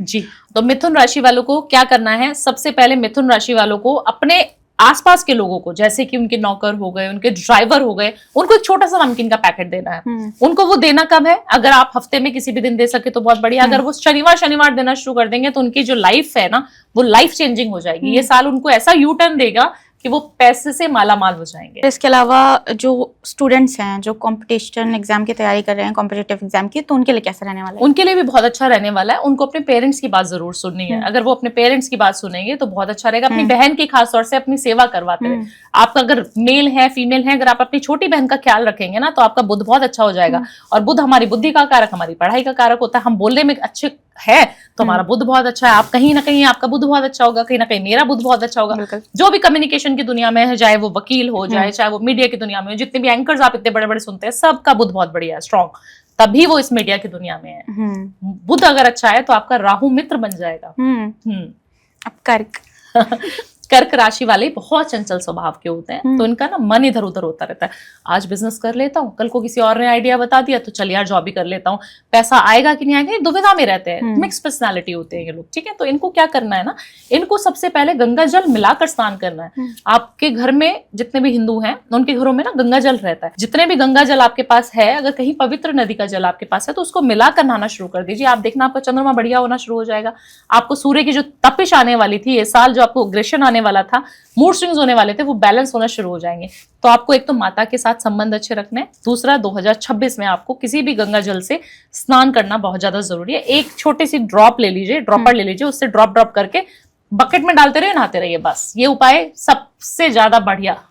जी, तो मिथुन राशि वालों को क्या करना है, सबसे पहले मिथुन राशि वालों को अपने आसपास के लोगों को, जैसे कि उनके नौकर हो गए, उनके ड्राइवर हो गए, उनको एक छोटा सा नमकीन का पैकेट देना है। उनको वो देना कब है, अगर आप हफ्ते में किसी भी दिन दे सके तो बहुत बढ़िया। अगर वो शनिवार देना शुरू कर देंगे तो उनकी जो लाइफ है ना वो लाइफ चेंजिंग हो जाएगी। ये साल उनको ऐसा यू टर्न देगा कि वो पैसे से मालामाल हो जाएंगे। इसके अलावा जो स्टूडेंट्स हैं जो कंपटीशन एग्जाम की तैयारी कर रहे हैं, कॉम्पिटिटिव एग्जाम की, तो उनके लिए कैसा रहने वाला है? उनके लिए भी बहुत अच्छा रहने वाला है। उनको अपने पेरेंट्स की बात जरूर सुननी है। अगर वो अपने पेरेंट्स की बात सुनेंगे तो बहुत अच्छा रहेगा। अपनी बहन की खासतौर से अपनी सेवा करवाते रहे। आप अगर मेल है फीमेल है, अगर आप अपनी छोटी बहन का ख्याल रखेंगे ना तो आपका बुद्ध बहुत अच्छा हो जाएगा। और बुद्ध हमारी बुद्धि का कारक, हमारी पढ़ाई का कारक होता है। हम बोलने में अच्छे है तो हमारा बुद्ध बहुत अच्छा है। आप कहीं ना कहीं आपका बुद्ध बहुत अच्छा होगा, कहीं ना कहीं मेरा बुद्ध बहुत अच्छा होगा। जो भी कम्युनिकेशन की दुनिया में है, चाहे वो वकील हो जाए, चाहे वो मीडिया की दुनिया में हो, जितने भी एंकर्स आप इतने बड़े बड़े सुनते हैं, सबका बुद्ध बहुत बढ़िया है, स्ट्रॉन्ग। तभी वो इस मीडिया की दुनिया में है। बुद्ध अगर अच्छा है तो आपका राहु मित्र बन जाएगा। अब कर्क कर्क राशि वाले बहुत चंचल स्वभाव के होते हैं। तो इनका ना मन इधर उधर होता रहता है। आज बिजनेस कर लेता हूँ, कल को किसी और ने आइडिया बता दिया तो चल यार जॉब भी कर लेता हूँ, पैसा आएगा कि नहीं आएगा, ये दुविधा में रहते हैं। मिक्स पर्सनालिटी होते हैं ये लोग, ठीक है। तो इनको क्या करना है ना, इनको सबसे पहले गंगा जल मिलाकर स्नान करना है। आपके घर में जितने भी हिंदू हैं उनके घरों में ना गंगा जल रहता है। जितने भी गंगा जल आपके पास है, अगर कहीं पवित्र नदी का जल आपके पास है तो उसको मिलाकर नहाना शुरू कर दीजिए। आप देखना आपका चंद्रमा बढ़िया होना शुरू हो जाएगा। आपको सूर्य की जो तपिश आने वाली थी ये साल, जो आपको अग्रेशन आने वाला था, मूड स्विंग्स होने वाले थे, वो बैलेंस होना शुरू हो जाएंगे। तो आपको एक तो माता के साथ संबंध अच्छे रखने हैं। दूसरा 2026 में आपको किसी भी गंगा जल से स्नान करना बहुत ज्यादा जरूरी है। एक छोटी सी ड्रॉप ले लीजिए, ड्रॉपर ले लीजिए, उससे ड्रॉप करके बकेट में डालते रहिए, नहाते रहिए। बस ये उपाय सबसे ज्यादा बढ़िया।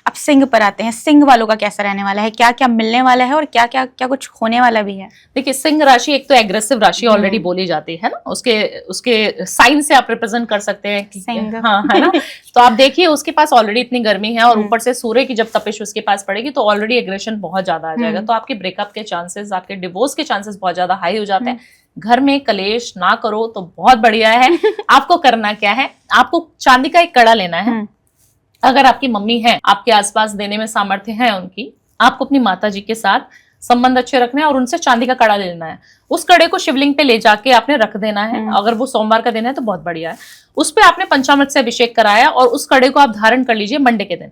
अब सिंह पर आते हैं। सिंह वालों का कैसा रहने वाला है, क्या क्या मिलने वाला है और क्या क्या क्या कुछ होने वाला भी है? देखिए सिंह राशि एक तो एग्रेसिव राशि ऑलरेडी बोली जाती है ना, उसके साइन से आप रिप्रेजेंट कर सकते हैं सिंह। हाँ, है ना। तो आप देखिए उसके पास ऑलरेडी इतनी गर्मी है और ऊपर से सूर्य की जब तपिश उसके पास पड़ेगी तो ऑलरेडी एग्रेशन बहुत ज्यादा आ जाएगा। तो आपके ब्रेकअप के चांसेस, आपके डिवोर्स के चांसेस बहुत ज्यादा हाई हो जाते हैं। घर में कलेश ना करो तो बहुत बढ़िया है। आपको करना क्या है, आपको चांदी का एक कड़ा लेना है। अगर आपकी मम्मी है, आपके आसपास देने में सामर्थ्य है उनकी, आपको अपनी माता जी के साथ संबंध अच्छे रखने हैं और उनसे चांदी का कड़ा लेना है। उस कड़े को शिवलिंग पे ले जाके आपने रख देना है। अगर वो सोमवार का दिन है तो बहुत बढ़िया है। उस पे आपने पंचामृत से अभिषेक कराया और उस कड़े को आप धारण कर लीजिए मंडे के दिन।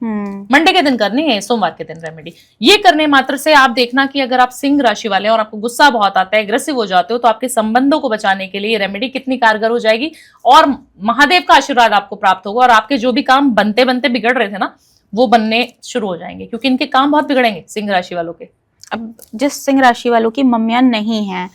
मंडे के दिन करनी है, सोमवार के दिन रेमेडी। ये करने मात्र से आप देखना कि अगर आप सिंह राशि वाले हैं और आपको गुस्सा बहुत आता है, एग्रेसिव हो जाते हो, तो आपके संबंधों को बचाने के लिए रेमेडी कितनी कारगर हो जाएगी और महादेव का आशीर्वाद आपको प्राप्त होगा और आपके जो भी काम बनते बनते बिगड़ रहे थे ना वो बनने शुरू हो जाएंगे, क्योंकि इनके काम बहुत बिगड़ेंगे सिंह राशि वालों के। अब जिस सिंह राशि वालों की मम्मियां नहीं हैं,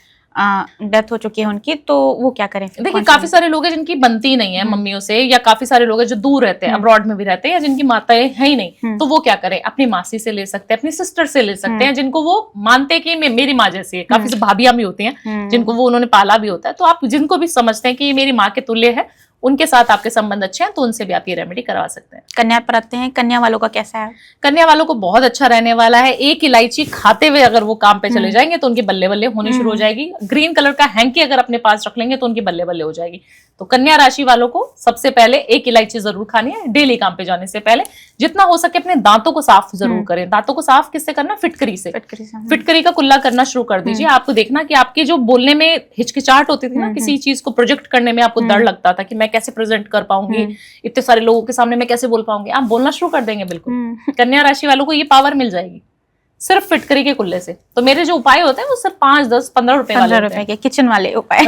डेथ हो चुकी है उनकी, तो वो क्या करें? देखिए काफी सारे लोग हैं जिनकी बनती नहीं है मम्मियों से, या काफी सारे लोग हैं जो दूर रहते हैं, अब्रॉड में भी रहते हैं, या जिनकी माताएं है ही नहीं, तो वो क्या करें? अपनी मासी से ले सकते हैं, अपनी सिस्टर से ले सकते हैं, जिनको वो मानते हैं कि मेरी माँ जैसी है। काफी से भाभियां भी होती हैं जिनको वो उन्होंने पाला भी होता है। तो आप जिनको भी समझते हैं कि ये मेरी माँ के तुल्य है, उनके साथ आपके संबंध अच्छे हैं तो उनसे भी आप ये रेमेडी करवा सकते हैं। कन्या पर आते हैं, कन्या वालों का कैसा है? कन्या वालों को बहुत अच्छा रहने वाला है। एक इलायची खाते हुए अगर वो काम पे चले जाएंगे तो उनकी बल्ले बल्ले होनी शुरू हो जाएगी। ग्रीन कलर का हैंकी अगर अपने पास रख लेंगे तो उनकी बल्ले बल्ले हो जाएगी। तो कन्या राशि वालों को सबसे पहले एक इलायची जरूर खानी है डेली काम पे जाने से पहले। जितना हो सके अपने दांतों को साफ जरूर करें। दांतों को साफ किससे करना? फिटकरी से। फिटकरी का कुल्ला करना शुरू कर दीजिए। आपको देखना कि आपके जो बोलने में हिचकिचाहट होती थी ना, किसी चीज को प्रोजेक्ट करने में आपको डर लगता था कि मैं कैसे प्रेजेंट कर पाऊंगी, इतने सारे लोगों के सामने मैं कैसे बोल पाऊंगी, आप बोलना शुरू कर देंगे बिल्कुल। कन्या राशि वालों को ये पावर मिल जाएगी सिर्फ फिटकरी के कुल्ले से। तो मेरे जो उपाय होते हैं वो सिर्फ 5, 10, 15 रुपए वाले होते हैं, के किचन वाले उपाय।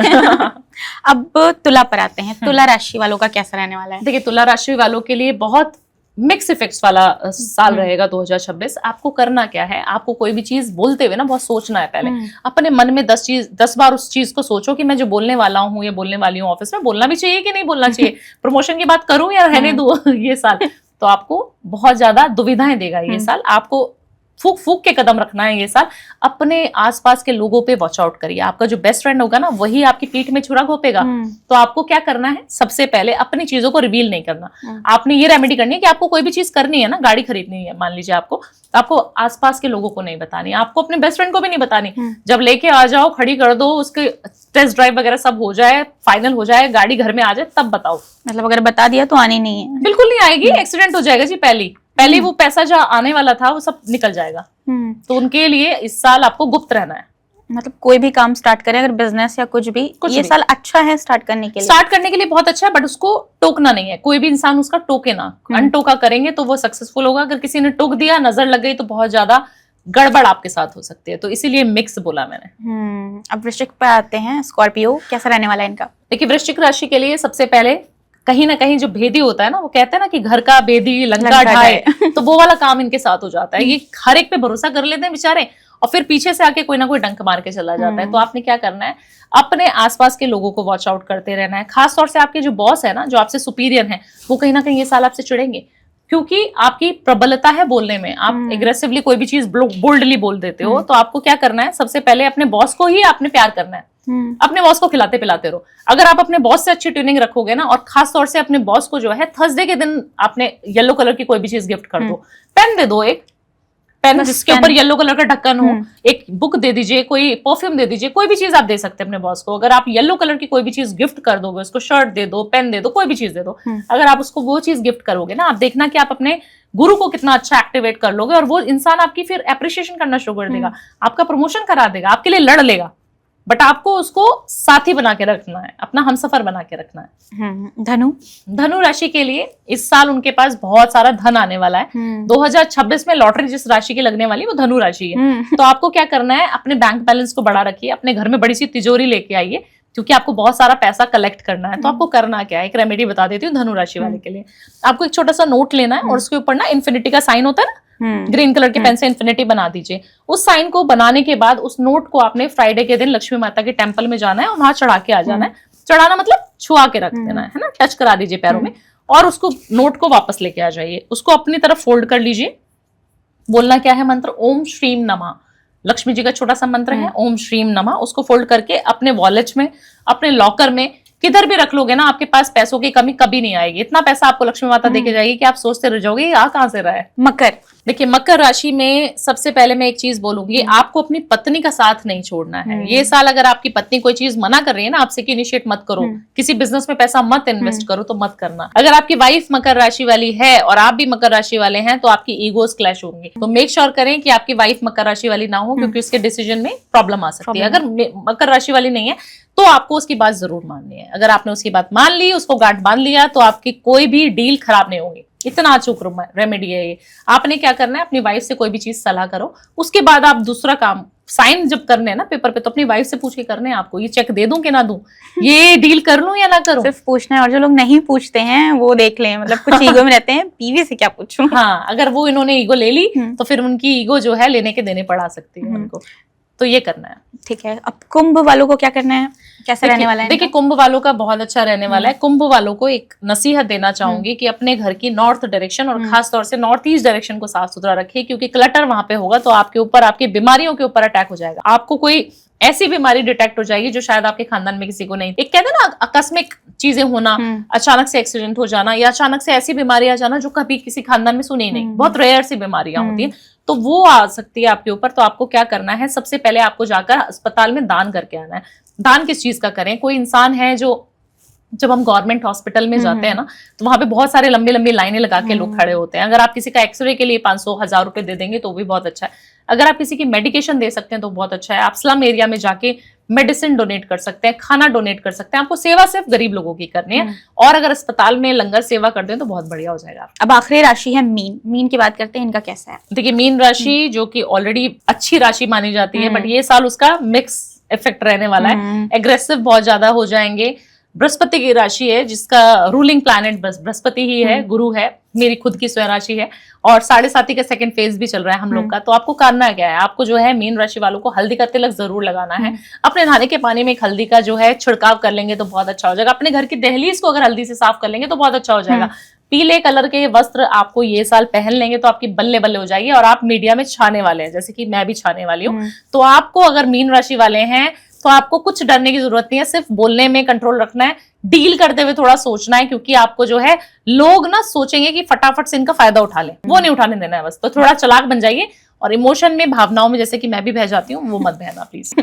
अब तुला पर आते हैं, तुला राशि वालों का कैसा रहने वाला है? देखिए, तुला राशि वालों के लिए बहुत मिक्स इफेक्ट्स वाला साल रहेगा 2026। आपको करना क्या है, आपको कोई भी चीज बोलते हुए ना बहुत सोचना है पहले। अपने मन में 10 बार उस चीज को सोचो कि मैं जो बोलने वाला हूँ या बोलने वाली हूँ ऑफिस में, बोलना भी चाहिए कि नहीं बोलना चाहिए, प्रमोशन की बात करूं या रहने दूं ये साल। तो आपको बहुत ज्यादा दुविधाएं देगा ये साल। आपको फूक फूक के कदम रखना है ये साल। अपने आसपास के लोगों पे वॉच आउट करिए। आपका जो बेस्ट फ्रेंड होगा ना वही आपकी पीठ में छुरा घोपेगा। तो आपको क्या करना है, सबसे पहले अपनी चीजों को रिवील नहीं करना। आपने ये रेमेडी करनी है कि आपको कोई भी चीज करनी है ना, गाड़ी खरीदनी है मान लीजिए आपको, तो आपको आसपास के लोगों को नहीं बतानी, आपको अपने बेस्ट फ्रेंड को भी नहीं बतानी। जब लेके आ जाओ, खड़ी कर दो, उसके टेस्ट ड्राइव वगैरह सब हो जाए, फाइनल हो जाए, गाड़ी घर में आ जाए, तब बताओ। मतलब अगर बता दिया तो आनी नहीं है? बिल्कुल नहीं आएगी, एक्सीडेंट हो जाएगा जी। पहले वो पैसा जो आने वाला था वो सब निकल जाएगा। तो उनके लिए इस साल आपको गुप्त रहना है। मतलब कोई भी काम स्टार्ट करें, अगर बिजनेस या कुछ भी, ये साल अच्छा है स्टार्ट करने के लिए? स्टार्ट करने के लिए बहुत अच्छा है, बट उसको टोकना नहीं है। कोई भी इंसान उसका टोके ना, अनटोका करेंगे तो वो सक्सेसफुल होगा। अगर किसी ने टोक दिया, नजर लग गई, तो बहुत ज्यादा गड़बड़ आपके साथ हो सकती है। तो इसीलिए मिक्स बोला मैंने। अब वृश्चिक पे आते हैं, स्कॉर्पियो कैसा रहने वाला है इनका? देखिए, वृश्चिक राशि के लिए सबसे पहले कहीं ना कहीं जो भेदी होता है ना, वो कहते हैं ना कि घर का भेदी लंका ढाए, तो वो वाला काम इनके साथ हो जाता है। ये हर एक पे भरोसा कर लेते हैं बेचारे, और फिर पीछे से आके कोई ना कोई डंक मार के चला जाता है। तो आपने क्या करना है, अपने आसपास के लोगों को वॉच आउट करते रहना है। खास तौर से आपके जो बॉस है ना, जो आपसे सुपीरियर हैं, वो कहीं ना कहीं ये साल आपसे चिढ़ेंगे, क्योंकि आपकी प्रबलता है बोलने में। आप एग्रेसिवली कोई भी चीज बोल्डली बोल देते हो। तो आपको क्या करना है, सबसे पहले अपने बॉस को ही आपने प्यार करना है। अपने बॉस को खिलाते पिलाते रहो। अगर आप अपने बॉस से अच्छी ट्यूनिंग रखोगे ना, और खास तौर से अपने बॉस को जो है थर्सडे के दिन आपने येलो कलर की कोई भी चीज गिफ्ट कर दो। पेन दे दो, एक पेन जिसके ऊपर येलो कलर का ढक्कन हो, एक बुक दे दीजिए, कोई परफ्यूम दे दीजिए, कोई भी चीज आप दे सकते हैं अपने बॉस को। अगर आप येलो कलर की कोई भी चीज गिफ्ट कर दोगे, उसको शर्ट दे दो, पेन दे दो, कोई भी चीज दे दो, अगर आप उसको वो चीज गिफ्ट करोगे ना, आप देखना कि आप अपने गुरु को कितना अच्छा एक्टिवेट कर लोगे, और वो इंसान आपकी फिर अप्रिशिएशन करना शुरू कर देगा, आपका प्रमोशन करा देगा, आपके लिए लड़ लेगा। बट आपको उसको साथी बना के रखना है, अपना हमसफर बना के रखना है। धनु राशि के लिए इस साल उनके पास बहुत सारा धन आने वाला है। 2026 में लॉटरी जिस राशि की लगने वाली है वो धनु राशि है। तो आपको क्या करना है, अपने बैंक बैलेंस को बढ़ा रखिए, अपने घर में बड़ी सी तिजोरी लेके आइए, क्योंकि आपको बहुत सारा पैसा कलेक्ट करना है। तो आपको करना क्या है, एक रेमेडी बता देती हूँ धनु राशि वाले के लिए। आपको एक छोटा सा नोट लेना है, और उसके ऊपर ना इन्फिनिटी का साइन होता है ना, ग्रीन कलर के पेन से इन्फिनिटी बना दीजिए। उस साइन को बनाने के बाद उस नोट को आपने फ्राइडे के दिन लक्ष्मी माता के टेम्पल में जाना है और वहां चढ़ा के आ जाना है। चढ़ाना मतलब छुआ के रख देना है ना, टच करा दीजिए पैरों में, और उसको नोट को वापस लेके आ जाइए। उसको अपनी तरफ फोल्ड कर लीजिए। बोलना क्या है मंत्र, ओम श्रीम नमः। लक्ष्मी जी का छोटा सा मंत्र है, ओम श्रीम नमः। उसको फोल्ड करके अपने वॉलेट में, अपने लॉकर में, किधर भी रख लोगे ना, आपके पास पैसों की कमी कभी नहीं आएगी। इतना पैसा आपको लक्ष्मी माता देके जाएगी कि आप सोचते रह जाओगे आ कहां से रहा है। मकर, देखिए मकर राशि में सबसे पहले मैं एक चीज बोलूंगी, आपको अपनी पत्नी का साथ नहीं छोड़ना है। ये साल अगर आपकी पत्नी कोई चीज मना कर रही है ना आपसे कि इनिशिएट मत करो, किसी बिजनेस में पैसा मत इन्वेस्ट करो, तो मत करना। अगर आपकी वाइफ मकर राशि वाली है और आप भी मकर राशि वाले हैं, तो आपकी ईगोस क्लैश होंगी। तो मेक श्योर करें कि आपकी वाइफ मकर राशि वाली ना हो, क्योंकि उसके डिसीजन में प्रॉब्लम आ सकती है। अगर मकर राशि वाली नहीं है तो आपको उसकी बात जरूर माननी है। अगर आपने उसकी बात मान ली, उसको गांठ बांध लिया, तो आपकी कोई भी डील खराब नहीं होगी। इतना अचूक रेमेडी है ये। आपने क्या करना है, अपनी वाइफ से कोई भी चीज सलाह करो, उसके बाद आप दूसरा काम साइन जब करने हैं ना पेपर पे, तो अपनी वाइफ से पूछ के करने हैं आपको, ये चेक दे दूं कि ना दूं, ये डील कर लूं या ना करूं। सिर्फ पूछना है, और जो लोग नहीं पूछते हैं वो देख लें, मतलब कुछ ईगो में रहते हैं, बीवी से क्या पूछूं। हाँ, अगर वो इन्होंने ईगो ले ली तो फिर उनकी ईगो जो है लेने के देने पड़ा सकती है उनको। तो ये करना है। ठीक है, अब कुंभ वालों को क्या करना है, कैसा रहने वाला है? देखिए कुंभ वालों का बहुत अच्छा रहने वाला है। कुंभ वालों को एक नसीहत देना चाहूंगी कि अपने घर की नॉर्थ डायरेक्शन और खास तौर से नॉर्थ ईस्ट डायरेक्शन को साफ सुथरा रखिए, क्योंकि क्लटर वहां पे होगा तो आपके ऊपर, आपकी बीमारियों के ऊपर अटैक हो जाएगा। आपको कोई ऐसी बीमारी डिटेक्ट हो जाएगी जो शायद आपके खानदान में किसी को नहीं। एक कहते हैं ना आकस्मिक चीजें होना, अचानक से एक्सीडेंट हो जाना या अचानक से ऐसी बीमारी आ जाना जो कभी किसी खानदान में सुनी नहीं, बहुत रेयर सी बीमारियां होती हैं, तो वो आ सकती है आपके ऊपर। तो आपको क्या करना है, सबसे पहले आपको जाकर अस्पताल में दान करके आना है। दान किस चीज का करें? कोई इंसान है जो, जब हम गवर्नमेंट हॉस्पिटल में जाते हैं ना, तो वहां पे बहुत सारे लंबी लंबी लाइनें लगा के लोग खड़े होते हैं। अगर आप किसी का एक्सरे के लिए 500-1000 रुपए दे देंगे तो भी बहुत अच्छा है। अगर आप किसी की मेडिकेशन दे सकते हैं तो बहुत अच्छा है। आप स्लम एरिया में जाके मेडिसिन डोनेट कर सकते हैं, खाना डोनेट कर सकते हैं। आपको सेवा सिर्फ गरीब लोगों की करनी है, और अगर अस्पताल में लंगर सेवा कर दें तो बहुत बढ़िया हो जाएगा। अब आखिरी राशि है मीन। मीन की बात करते हैं, इनका कैसा है? देखिए, मीन राशि जो कि ऑलरेडी अच्छी राशि मानी जाती है, बट ये साल उसका मिक्स इफेक्ट रहने वाला है। एग्रेसिव बहुत ज्यादा हो जाएंगे। बृहस्पति की राशि है जिसका रूलिंग प्लैनेट बृहस्पति ही है, गुरु है, मेरी खुद की स्वयं राशि है, और 7.5 का सेकंड फेज भी चल रहा है हम लोग का। तो आपको करना क्या है, आपको जो है मीन राशि वालों को हल्दी का तिलक जरूर लगाना है। अपने नहाने के पानी में एक हल्दी का जो है छिड़काव कर लेंगे तो बहुत अच्छा हो जाएगा। अपने घर की दहलीज को अगर हल्दी से साफ कर लेंगे तो बहुत अच्छा हो जाएगा। पीले कलर के वस्त्र आपको ये साल पहन लेंगे तो आपकी बल्ले बल्ले हो जाएगी, और आप मीडिया में छाने वाले हैं, जैसे कि मैं भी छाने वाली हूँ। तो आपको अगर मीन राशि वाले हैं तो आपको कुछ डरने की जरूरत नहीं है, सिर्फ बोलने में कंट्रोल रखना है, डील करते हुए थोड़ा सोचना है, क्योंकि आपको जो है लोग ना सोचेंगे कि फटाफट से इनका फायदा उठा लें, वो नहीं उठाने देना है बस। तो थोड़ा चालाक बन जाइए, और इमोशन में, भावनाओं में, जैसे कि मैं भी बह जाती हूँ, वो मत बहना प्लीज।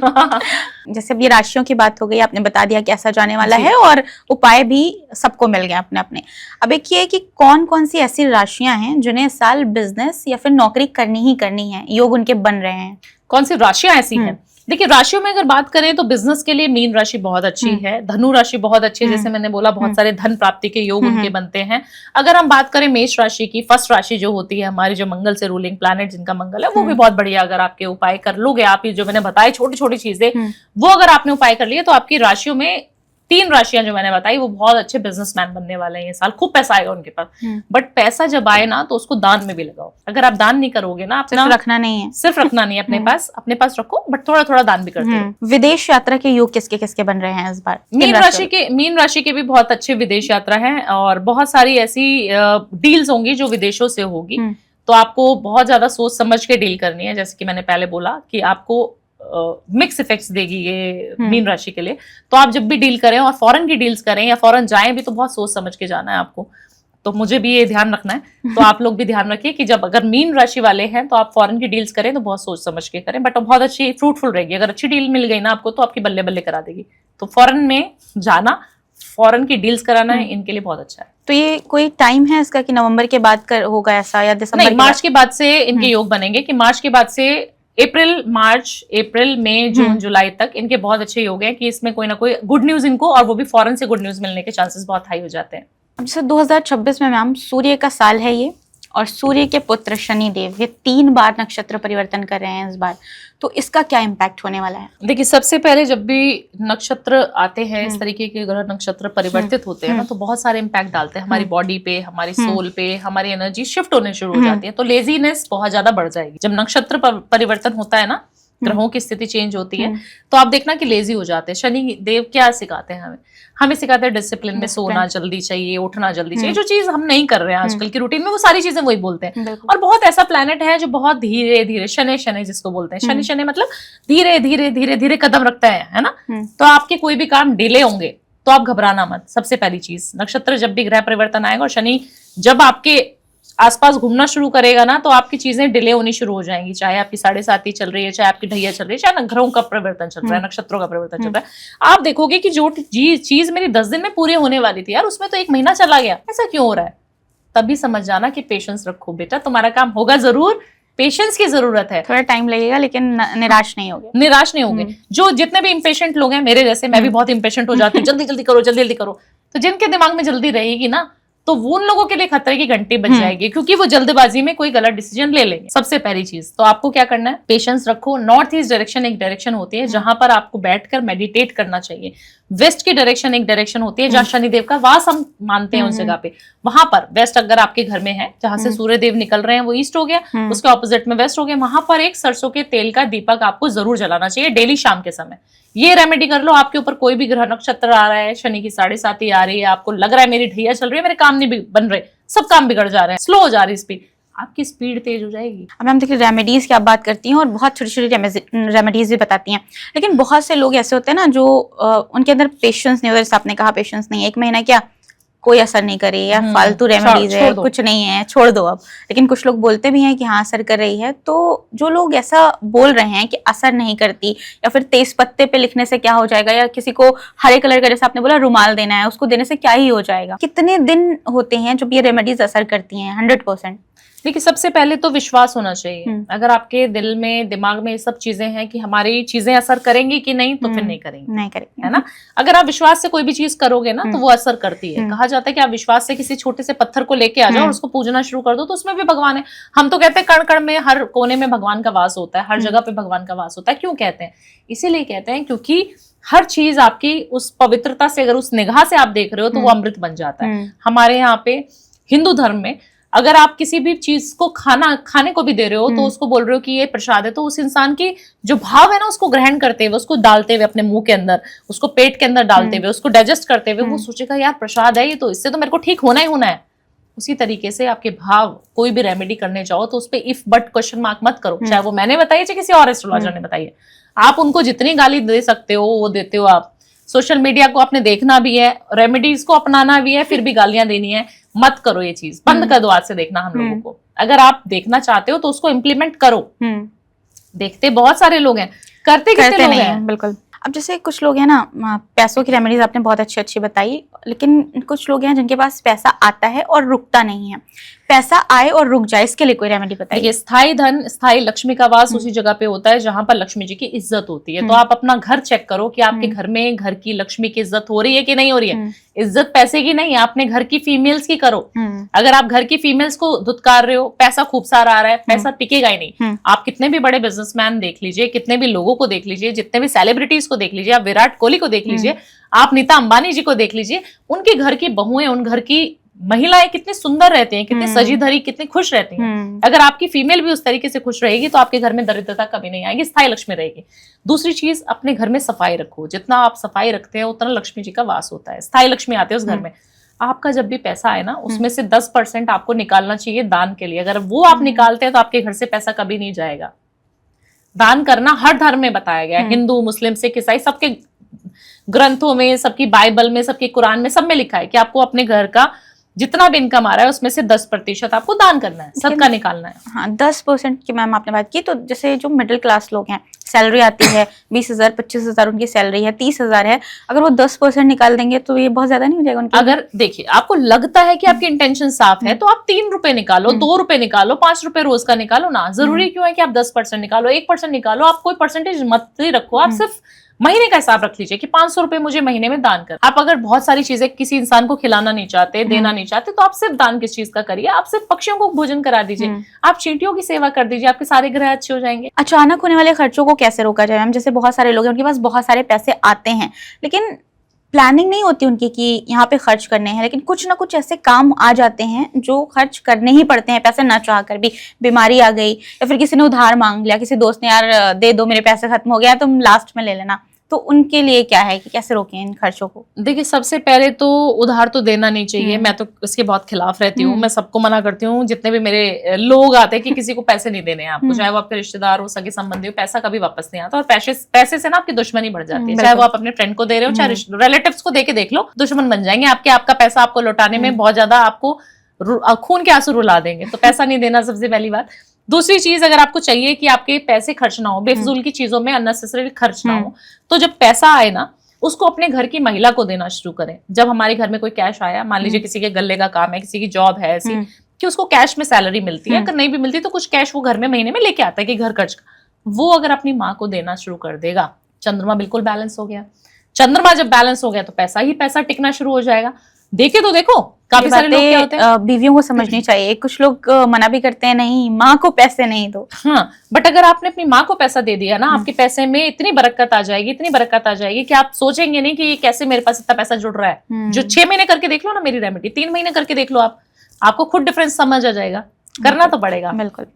जैसे अब ये राशियों की बात हो गई, आपने बता दिया कैसा जाने वाला है, और उपाय भी सबको मिल गए अपने अपने। अब एक ये है कि कौन कौन सी ऐसी राशियां हैं जिन्हें इस साल बिजनेस या फिर नौकरी करनी ही करनी है, योग उनके बन रहे हैं? कौन सी राशियां ऐसी हैं? देखिए, राशियों में अगर बात करें तो बिजनेस के लिए मीन राशि बहुत अच्छी है, धनु राशि बहुत अच्छी है, जैसे मैंने बोला बहुत सारे धन प्राप्ति के योग उनके बनते हैं। अगर हम बात करें मेष राशि की, फर्स्ट राशि जो होती है हमारी, जो मंगल से रूलिंग प्लैनेट जिनका मंगल है, वो भी बहुत बढ़िया। अगर आपके उपाय कर लोगे, आप ये जो मैंने बताई छोटी छोटी चीजें, वो अगर आपने उपाय कर लिए तो आपकी राशियों में 3 राशियां जो मैंने बताई वो बहुत अच्छे बिजनेसमैन बनने वाले हैं ये साल। खूब पैसा आएगा उनके पास, बट पैसा जब आए ना तो उसको दान में भी लगाओ। अगर आप दान नहीं करोगे ना, अपना सिर्फ रखना नहीं है, सिर्फ रखना नहीं है अपने पास रखो, बट थोड़ा थोड़ा दान भी करते रहो। विदेश यात्रा के योग किसके किसके बन रहे हैं इस बार? मीन राशि के भी बहुत अच्छे विदेश यात्रा है, और बहुत सारी ऐसी डील्स होंगी जो विदेशों से होगी। तो आपको बहुत ज्यादा सोच समझ के डील करनी है, जैसे कि मैंने पहले बोला कि आपको मिक्स इफेक्ट्स देगी ये मीन राशि के लिए। तो आप जब भी डील करें और फॉरेन की डील्स करें या फॉरेन जाएं भी, तो बहुत सोच समझ के जाना है आपको। तो मुझे भी ये ध्यान रखना है, तो आप लोग भी ध्यान रखिए कि जब अगर मीन राशि वाले हैं तो आप फॉरेन की डील्स करें तो बहुत सोच समझ के करें, बट बहुत अच्छी फ्रूटफुल रहेगी। अगर अच्छी डील मिल गई ना आपको तो आपकी बल्ले बल्ले करा देगी। तो फॉरेन में जाना, फॉरेन की डील्स कराना है, इनके लिए बहुत अच्छा है। तो ये कोई टाइम है इसका कि नवंबर के बाद होगा ऐसा, या दिसंबर? नहीं, मार्च के बाद से इनके योग बनेंगे, कि मार्च के बाद से अप्रैल, मई, जून, जुलाई तक इनके बहुत अच्छे योग हैं, कि इसमें कोई ना कोई गुड न्यूज इनको, और वो भी फॉरेन से गुड न्यूज मिलने के चांसेस बहुत हाई हो जाते हैं। अब जैसे 2026 में मैम सूर्य का साल है ये, और सूर्य के पुत्र शनि देव ये 3 बार नक्षत्र परिवर्तन कर रहे हैं इस बार, तो इसका क्या इम्पैक्ट होने वाला है? देखिए, सबसे पहले जब भी नक्षत्र आते हैं, इस तरीके के ग्रह नक्षत्र परिवर्तित होते हैं ना, तो बहुत सारे इम्पैक्ट डालते हैं हमारी बॉडी पे, हमारी सोल पे, हमारी एनर्जी शिफ्ट होने शुरू हो जाती है। तो लेजीनेस बहुत ज्यादा बढ़ जाएगी जब नक्षत्र परिवर्तन होता है ना, ग्रहों की स्थिति चेंज होती है, तो आप देखना कि लेजी हो जाते हैं। शनि देव क्या सिखाते हैं हमें सिखाते हैं डिसिप्लिन में सोना जल्दी चाहिए, उठना जल्दी चाहिए, जो चीज हम नहीं कर रहे हैं आजकल की रूटीन में, वो सारी चीजें वही बोलते हैं। और बहुत ऐसा प्लैनेट है जो बहुत धीरे धीरे, शनि शनि जिसको बोलते हैं, शनि शनि मतलब धीरे धीरे धीरे धीरे कदम रखता है ना। तो आपके कोई भी काम डिले होंगे तो आप घबराना मत। सबसे पहली चीज, नक्षत्र जब भी ग्रह परिवर्तन आएगा और शनि जब आपके आसपास घूमना शुरू करेगा ना, तो आपकी चीजें डिले होनी शुरू हो जाएंगी। चाहे आपकी 7.5 चल रही है, चाहे आपकी ढैया चल रही है, चाहे ग्रहों का परिवर्तन चल रहा है, नक्षत्रों का परिवर्तन चल रहा है, आप देखोगे कि जो चीज मेरी 10 दिन में पूरी होने वाली थी यार, उसमें तो 1 महीना चला गया। ऐसा क्यों हो रहा है? तभी समझ जाना कि पेशेंस रखो बेटा, तुम्हारा काम होगा जरूर, पेशेंस की जरूरत है। थोड़ा टाइम लगेगा, लेकिन निराश नहीं होगे। निराश नहीं होंगे। जो जितने भी इम्पेशेंट लोग हैं, मेरे जैसे, मैं भी बहुत इम्पेशेंट हो जाती हूँ, जल्दी जल्दी करो, जल्दी जल्दी करो। तो जिनके दिमाग में जल्दी रहेगी ना, तो वो उन लोगों के लिए खतरे की घंटी बज जाएगी, क्योंकि वो जल्दबाजी में कोई गलत डिसीजन ले लेंगे। सबसे पहली चीज तो आपको क्या करना है, पेशेंस रखो। नॉर्थ ईस्ट डायरेक्शन एक डायरेक्शन होती है जहां पर आपको बैठकर मेडिटेट करना चाहिए। वेस्ट की डायरेक्शन एक डायरेक्शन होती है जहां शनिदेव का वास हम मानते हैं उस जगह पे, वहां पर वेस्ट अगर आपके घर में है, जहां से सूर्य देव निकल रहे हैं वो ईस्ट हो गया, उसके ऑपोजिट में वेस्ट हो गया, वहां पर एक सरसों के तेल का दीपक आपको जरूर जलाना चाहिए डेली शाम के समय। ये रेमेडी कर लो। आपके ऊपर कोई भी ग्रह नक्षत्र आ रहा है, शनि की 7.5 आ रही है, आपको लग रहा है मेरी ढैया चल रही है, मेरे काम नहीं बन रहे, सब काम बिगड़ जा रहे हैं, स्लो हो जा रही है स्पीड, आपकी स्पीड तेज हो जाएगी। अब मैम देखिए रेमेडीज की आप बात करती हैं और बहुत छोटी छोटी रेमेडीज भी बताती हैं, लेकिन बहुत से लोग ऐसे होते हैं ना जो उनके अंदर पेशेंस नहीं होता। जैसे आपने कहा पेशेंस नहीं है, 1 महीना क्या कोई असर नहीं करे या फालतू रेमेडीज है, कुछ नहीं है, छोड़ दो अब। लेकिन कुछ लोग बोलते भी हैं कि हाँ असर कर रही है। तो जो लोग ऐसा बोल रहे हैं कि असर नहीं करती, या फिर तेज पत्ते पे लिखने से क्या हो जाएगा, या किसी को हरे कलर का जैसे आपने बोला रुमाल देना है उसको देने से क्या ही हो जाएगा, कितने दिन होते हैं जब ये रेमेडीज असर करती हैं 100%? देखिए सबसे पहले तो विश्वास होना चाहिए। अगर आपके दिल में दिमाग में ये सब चीजें हैं कि हमारी चीजें असर करेंगी कि नहीं, तो फिर नहीं करेंगी, है ना। अगर आप विश्वास से कोई भी चीज करोगे ना तो वो असर करती है। कहा जाता है कि आप विश्वास से किसी छोटे से पत्थर को लेके आ जाओ और उसको पूजना शुरू कर दो, तो उसमें भी भगवान है। हम तो कहते हैं कण कण में, हर कोने में भगवान का वास होता है, हर जगह पे भगवान का वास होता है। क्यों कहते हैं? इसीलिए कहते हैं क्योंकि हर चीज आपकी उस पवित्रता से, अगर उस निगाह से आप देख रहे हो तो वो अमृत बन जाता है। हमारे यहाँ पे हिंदू धर्म में अगर आप किसी भी चीज को खाने को भी दे रहे हो तो उसको बोल रहे हो कि ये प्रसाद है, तो उस इंसान की जो भाव है ना उसको ग्रहण करते हुए, उसको डालते हुए अपने मुंह के अंदर, उसको पेट के अंदर डालते हुए, उसको डाइजेस्ट करते हुए वो सोचेगा यार प्रसाद है ये, तो इससे तो मेरे को ठीक होना ही होना है। उसी तरीके से आपके भाव, कोई भी रेमेडी करने जाओ तो उस पर इफ बट क्वेश्चन मार्क मत करो, चाहे वो मैंने बताइए चाहे किसी और एस्ट्रोलॉजर ने बताइए। आप उनको जितनी गाली दे सकते हो वो देते हो। आप सोशल मीडिया को आपने देखना भी है, रेमेडीज को अपनाना भी है, फिर भी गालियां देनी है, मत करो ये चीज, बंद कर दो आज से देखना हम लोगों को। अगर आप देखना चाहते हो तो उसको इम्प्लीमेंट करो। देखते बहुत सारे लोग हैं, करते कितने लोग हैं? बिल्कुल। अब जैसे कुछ लोग हैं ना, पैसों की रेमेडीज आपने बहुत अच्छी अच्छी बताई, लेकिन कुछ लोग हैं जिनके पास पैसा आता है और रुकता नहीं है। पैसा आए और रुक जाए, इसके लिए कोई रेमेडी बताइए। स्थायी धन, स्थायी लक्ष्मी का वास उसी जगह पे होता है जहां पर लक्ष्मी जी की इज्जत होती है। तो आप अपना घर चेक करो कि आपके घर में घर की लक्ष्मी की इज्जत हो रही है कि नहीं हो रही है। इज्जत पैसे की नहीं, आपने घर की फीमेल्स की करो। अगर आप घर की फीमेल्स को धुतकार रहे हो, पैसा खूब सारा आ रहा है, पैसा टिकेगा ही नहीं। आप कितने भी बड़े बिजनेसमैन देख लीजिए, कितने भी लोगों को देख लीजिए, जितने भी सेलिब्रिटीज को देख लीजिए, आप विराट कोहली को देख लीजिए, आप नीता अंबानी जी को देख लीजिए, उनके घर की बहुएं, उन घर की महिलाएं कितनी सुंदर रहती हैं, कितनी सजी धरी, कितनी खुश रहती हैं। अगर आपकी फीमेल भी उस तरीके से खुश रहेगी तो आपके घर में दरिद्रता कभी नहीं आएगी, स्थायी लक्ष्मी रहेगी। दूसरी चीज, अपने घर में सफाई रखो। जितना आप सफाई रखते हैं उतना लक्ष्मी जी का वास होता है, स्थायी लक्ष्मी आते हैं उस घर में। आपका जब भी पैसा आए ना, उसमें से 10% आपको निकालना चाहिए दान के लिए। अगर वो आप निकालते हैं तो आपके घर से पैसा कभी नहीं जाएगा। दान करना हर धर्म में बताया गया है, हिंदू, मुस्लिम, सिख, ईसाई, सबके ग्रंथों में, सबकी बाइबल में, सबके कुरान में, सब में लिखा है कि आपको अपने घर का जितना भी इनकम आ रहा है उसमें से 10% आपको दान करना है, सबका निकालना है। हाँ, 10% की मैम आपने बात की। तो जैसे जो मिडिल क्लास लोग हैं, सैलरी आती है 20,000, 25,000 उनकी सैलरी है, 30,000 है, अगर वो 10% निकाल देंगे तो ये बहुत ज्यादा नहीं हो जाएगा उनके? अगर देखिए आपको लगता है कि आपकी इंटेंशन साफ है तो आप 3 रुपए निकालो, 2 रुपए निकालो, 5 रुपए रोज का निकालो ना। जरूरी क्यों है कि आप 10% निकालो, 1% निकालो। आप कोई परसेंटेज मत ही रखो, आप सिर्फ महीने का हिसाब रख लीजिए कि 500 रुपए मुझे महीने में दान कर। आप अगर बहुत सारी चीजें किसी इंसान को खिलाना नहीं चाहते, देना नहीं चाहते, तो आप सिर्फ दान किस चीज का करिए, आप सिर्फ पक्षियों को भोजन करा दीजिए, आप चींटियों की सेवा कर दीजिए, आपके सारे ग्रह अच्छे हो जाएंगे। अचानक होने वाले खर्चों को कैसे रोका जाए मैम? जैसे बहुत सारे लोग हैं, उनके पास बहुत सारे पैसे आते हैं, लेकिन प्लानिंग नहीं होती उनकी कि यहाँ पे खर्च करने हैं, लेकिन कुछ ना कुछ ऐसे काम आ जाते हैं जो खर्च करने ही पड़ते हैं, पैसे ना चाह कर भी। बीमारी आ गई, या फिर किसी ने उधार मांग लिया, किसी दोस्त ने यार दे दो मेरे पैसे खत्म हो गया, तुम लास्ट में ले लेना। तो उनके लिए क्या है कि कैसे रोकें इन खर्चों को? देखिए सबसे पहले तो उधार तो देना नहीं चाहिए। मैं तो इसके बहुत खिलाफ रहती हूँ। मैं सबको मना करती हूँ, जितने भी मेरे लोग आते हैं, कि किसी को पैसे नहीं देने हैं आपको, चाहे वो आपके रिश्तेदार हो, सगे संबंधी हो, पैसा कभी वापस नहीं आता। और पैसे से ना आपकी दुश्मनी बढ़ जाती है। चाहे वो आप अपने फ्रेंड को दे रहे हो, चाहे रिलेटिव्स को दे के देख लो, दुश्मन बन जाएंगे आपके। आपका पैसा आपको लौटाने में बहुत ज्यादा आपको खून के आंसू रुला देंगे। तो पैसा नहीं देना सबसे पहली बात। दूसरी चीज, अगर आपको चाहिए कि आपके पैसे खर्च ना हो, बेफजूल की चीजों में अननेसेसरी खर्च ना हो, तो जब पैसा आए ना उसको अपने घर की महिला को देना शुरू करें। जब हमारे घर में कोई कैश आया, मान लीजिए किसी के गले का काम है, किसी की जॉब है ऐसी कि उसको कैश में सैलरी मिलती है, अगर नहीं भी मिलती तो कुछ कैश वो घर में महीने में लेके आता है कि घर खर्च का, वो अगर अपनी माँ को देना शुरू कर देगा, चंद्रमा बिल्कुल बैलेंस हो गया। चंद्रमा जब बैलेंस हो गया तो पैसा ही पैसा टिकना शुरू हो जाएगा। देखे तो देखो काफी सारे लोग क्या होते हैं, बीवियों को समझनी चाहिए। कुछ लोग मना भी करते हैं, नहीं माँ को पैसे नहीं दो। हाँ, बट अगर आपने अपनी माँ को पैसा दे दिया ना, आपके पैसे में इतनी बरकत आ जाएगी, इतनी बरकत आ जाएगी कि आप सोचेंगे नहीं कि कैसे मेरे पास इतना पैसा जुड़ रहा है। जो 6 महीने करके देख लो ना मेरी रेमेडी, 3 महीने करके देख लो, आपको खुद डिफरेंस समझ आ जाएगा। करना तो पड़ेगा। बिल्कुल।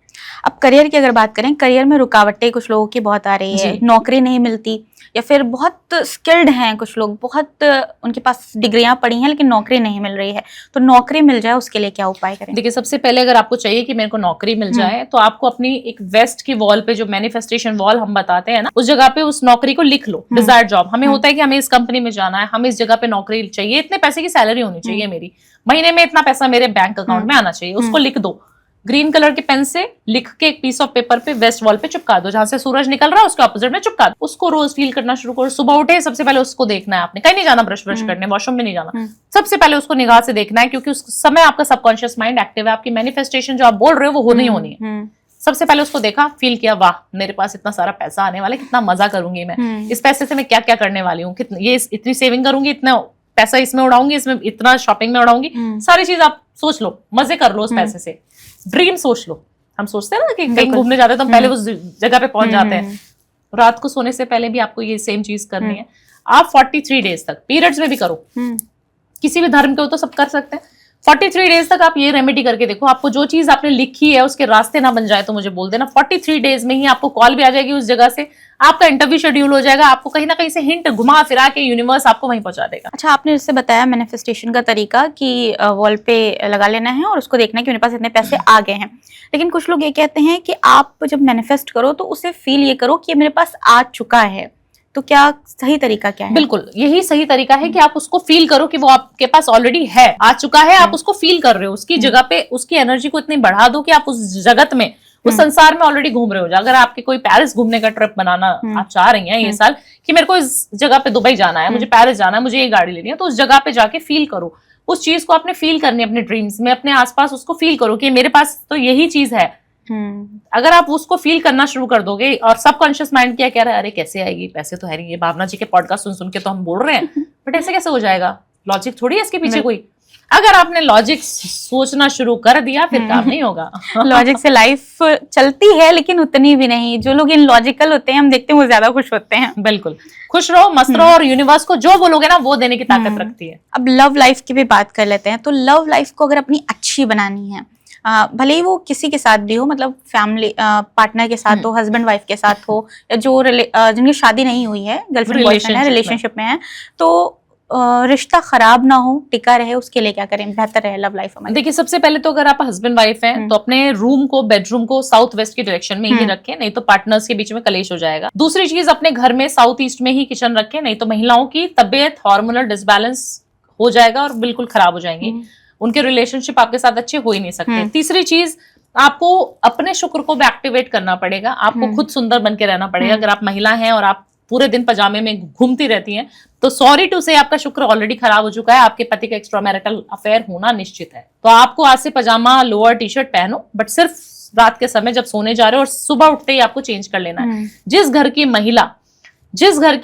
अब करियर की अगर बात करें, करियर में रुकावटें कुछ लोगों की बहुत आ रही है, नौकरी नहीं मिलती, या फिर बहुत स्किल्ड हैं कुछ लोग, बहुत उनके पास डिग्रियां पढ़ी हैं लेकिन नौकरी नहीं मिल रही है, तो नौकरी मिल जाए उसके लिए क्या उपाय करें? देखिए, सबसे पहले अगर आपको चाहिए कि मेरे को नौकरी मिल जाए, तो आपको अपनी एक वेस्ट की वॉल पे, जो मैनिफेस्टेशन वॉल हम बताते हैं ना, उस जगह पे उस नौकरी को लिख लो। डिजायर्ड जॉब हमें होता है कि हमें इस कंपनी में जाना है, हमें इस जगह पे नौकरी चाहिए, इतने पैसे की सैलरी होनी चाहिए मेरी, महीने में इतना पैसा मेरे बैंक अकाउंट में आना चाहिए, उसको लिख दो। ग्रीन कलर के पेन से लिख के एक पीस ऑफ पेपर पे वेस्ट वॉल पे चिपका दो, जहां से सूरज निकल रहा है उसके ऑपोजिट में चिपका दो। उसको रोज फील करना शुरू करो। सुबह उठे सबसे पहले उसको देखना है, आपने कहीं नहीं जाना ब्रश करने, वॉशरूम में नहीं जाना, सबसे पहले उसको निगाह से देखना है, क्योंकि उस समय आपका सबकॉन्शियस माइंड एक्टिव है, आपकी मैनिफेस्टेशन जो आप बोल रहे हो वो होनी होनी है। सबसे पहले उसको देखा, फील किया, वाह मेरे पास इतना सारा पैसा आने वाला है, कितना मजा करूंगी मैं, इस पैसे से मैं क्या क्या करने वाली हूँ, ये इतनी सेविंग करूंगी, इतना पैसा इसमें उड़ाऊंगी, इसमें इतना शॉपिंग में उड़ाऊंगी, सारी चीज आप सोच लो, मजे कर लो उस पैसे से। ड्रीम सोच लो। हम सोचते हैं ना कि कहीं घूमने जाते हैं तो हम पहले उस जगह पे पहुंच जाते हैं। रात को सोने से पहले भी आपको ये सेम चीज करनी है। आप 43 डेज तक, पीरियड्स में भी करो, किसी भी धर्म के हो तो सब कर सकते हैं। 43 डेज तक आप ये रेमेडी करके देखो, आपको जो चीज आपने लिखी है उसके रास्ते ना बन जाए तो मुझे बोल देना। 43 डेज में ही आपको कॉल भी आ जाएगी उस जगह से, आपका इंटरव्यू शेड्यूल हो जाएगा, आपको कहीं ना कहीं से हिंट घुमा फिरा के यूनिवर्स आपको वहीं पहुंचा देगा। अच्छा, आपने जैसे बताया मैनिफेस्टेशन का तरीका कि वॉल पे लगा लेना है और उसको देखना है कि मेरे पास इतने पैसे आ गए हैं, लेकिन कुछ लोग ये कहते हैं कि आप जब मैनिफेस्ट करो तो उसे फील ये करो कि मेरे पास आ चुका है, तो क्या सही तरीका क्या है? बिल्कुल यही सही तरीका है कि आप उसको फील करो कि वो आपके पास ऑलरेडी है, आ चुका है, आप उसको फील कर रहे हो, उसकी जगह पे उसकी एनर्जी को इतनी बढ़ा दो कि आप उस जगत में, उस संसार में ऑलरेडी घूम रहे हो। अगर आपके कोई पेरिस घूमने का ट्रिप बनाना आप चाह रही हैं ये साल कि मेरे को इस जगह पे दुबई जाना है, मुझे पेरिस जाना है, मुझे ये गाड़ी लेनी है, तो उस जगह पे जाके फील करो, उस चीज को आपने फील करनी है अपने ड्रीम्स में, अपने आसपास उसको फील करो कि मेरे पास तो यही चीज है। अगर आप उसको फील करना शुरू कर दोगे, और सबकॉन्शियस माइंड क्या कह रहा है, अरे कैसे आएगी, पैसे तो है नहीं, ये भावना जी के पॉडकास्ट सुन सुन के तो हम बोल रहे हैं, बट ऐसे कैसे हो जाएगा, लॉजिक थोड़ी है इसके पीछे कोई। अगर आपने लॉजिक सोचना शुरू कर दिया फिर काम नहीं होगा। लॉजिक से लाइफ चलती है लेकिन उतनी भी नहीं। जो लोग इन लॉजिकल होते हैं हम देखते हैं वो ज्यादा खुश होते हैं। बिल्कुल, खुश रहो, मस्त रहो, और यूनिवर्स को जो बोलोगे ना वो देने की ताकत रखती है। अब लव लाइफ की भी बात कर लेते हैं। तो लव लाइफ को अगर अपनी अच्छी बनानी है, भले ही वो किसी के साथ भी हो, मतलब फैमिली पार्टनर के साथ हो, हस्बैंड वाइफ के साथ हो, या जो जिनकी शादी नहीं हुई है, गर्लफ्रेंड बॉयफ्रेंड है, रिलेशनशिप में है, तो रिश्ता खराब ना हो, टिका रहे, उसके लिए क्या करें, बेहतर रहे लव लाइफ हमारी? देखिए, सबसे पहले तो अगर आप हस्बैंड वाइफ हैं तो अपने रूम को, बेडरूम को साउथ वेस्ट की डायरेक्शन में ही रखें, नहीं तो पार्टनर्स के बीच में कलेश हो जाएगा। दूसरी चीज, अपने घर में साउथ ईस्ट में ही किचन रखें, नहीं तो महिलाओं की तबियत, हार्मोनल डिसबैलेंस हो जाएगा और बिल्कुल खराब हो जाएंगी, उनके रिलेशनशिप आपके साथ अच्छे हो ही नहीं सकते। तीसरी चीज, आपको अपने शुक्र को भी एक्टिवेट करना पड़ेगा, आपको खुद सुंदर बन के रहना पड़ेगा। अगर आप महिला हैं और आप पूरे दिन पजामे में घूमती रहती हैं तो सॉरी टू से आपका शुक्र ऑलरेडी खराब हो चुका है, आपके पति का एक्स्ट्रा मैरिटल अफेयर होना निश्चित है। तो आपको आज से पजामा, लोअर, टी शर्ट पहनो, बट सिर्फ रात के समय जब सोने जा रहे हो, और सुबह उठते ही आपको चेंज कर लेना है। जिस घर की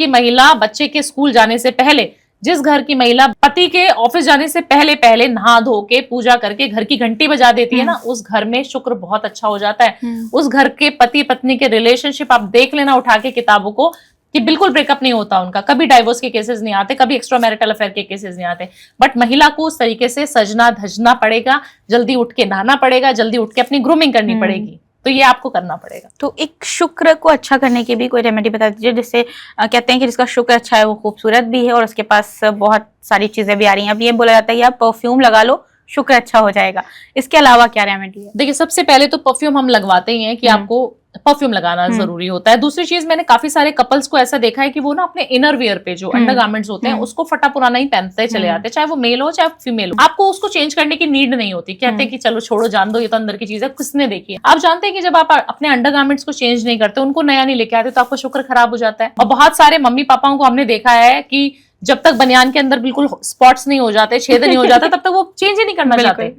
महिला बच्चे के स्कूल जाने से पहले, जिस घर की महिला पति के ऑफिस जाने से पहले नहा धो के पूजा करके घर की घंटी बजा देती है ना, उस घर में शुक्र बहुत अच्छा हो जाता है। उस घर के पति पत्नी के रिलेशनशिप आप देख लेना उठा के किताबों को, कि बिल्कुल ब्रेकअप नहीं होता उनका, कभी डाइवोर्स के केसेस नहीं आते, कभी एक्स्ट्रा मैरिटल अफेयर के केसेस नहीं आते। बट महिला को उस तरीके से सजना धजना पड़ेगा, जल्दी उठ के नहाना पड़ेगा, जल्दी उठ के अपनी ग्रूमिंग करनी पड़ेगी, तो ये आपको करना पड़ेगा। तो एक शुक्र को अच्छा करने की भी कोई रेमेडी बता दीजिए, जिससे कहते हैं कि जिसका शुक्र अच्छा है वो खूबसूरत भी है और उसके पास बहुत सारी चीजें भी आ रही हैं। अब ये बोला जाता है कि आप परफ्यूम लगा लो, शुक्र अच्छा हो जाएगा, इसके अलावा क्या रेमेडी है? देखिए, सबसे पहले तो परफ्यूम हम लगवाते ही हैं कि आपको परफ्यूम लगाना जरूरी होता है। दूसरी चीज, मैंने काफी सारे कपल्स को ऐसा देखा है कि वो ना अपने इनर वियर पे जो अंडरगारमेंट्स होते हैं उसको फटा पुराना ही पहनते चले आते हैं, चाहे वो मेल हो चाहे फीमेल हो। आपको उसको चेंज करने की नीड नहीं होती, कहते हैं कि चलो छोड़ो, जान दो, ये तो अंदर की चीज है, किसने देखी है। आप जानते हैं कि जब आप अपने अंडरगारमेंट्स को चेंज नहीं करते, उनको नया नहीं लेके आते, तो आपका शुक्र खराब हो जाता है। और बहुत सारे मम्मी पापाओं को हमने देखा है कि जब तक बनियान के अंदर बिल्कुल स्पॉट्स नहीं हो जाते, छेद नहीं हो जाता, तब तक वो चेंज ही नहीं करना चाहते,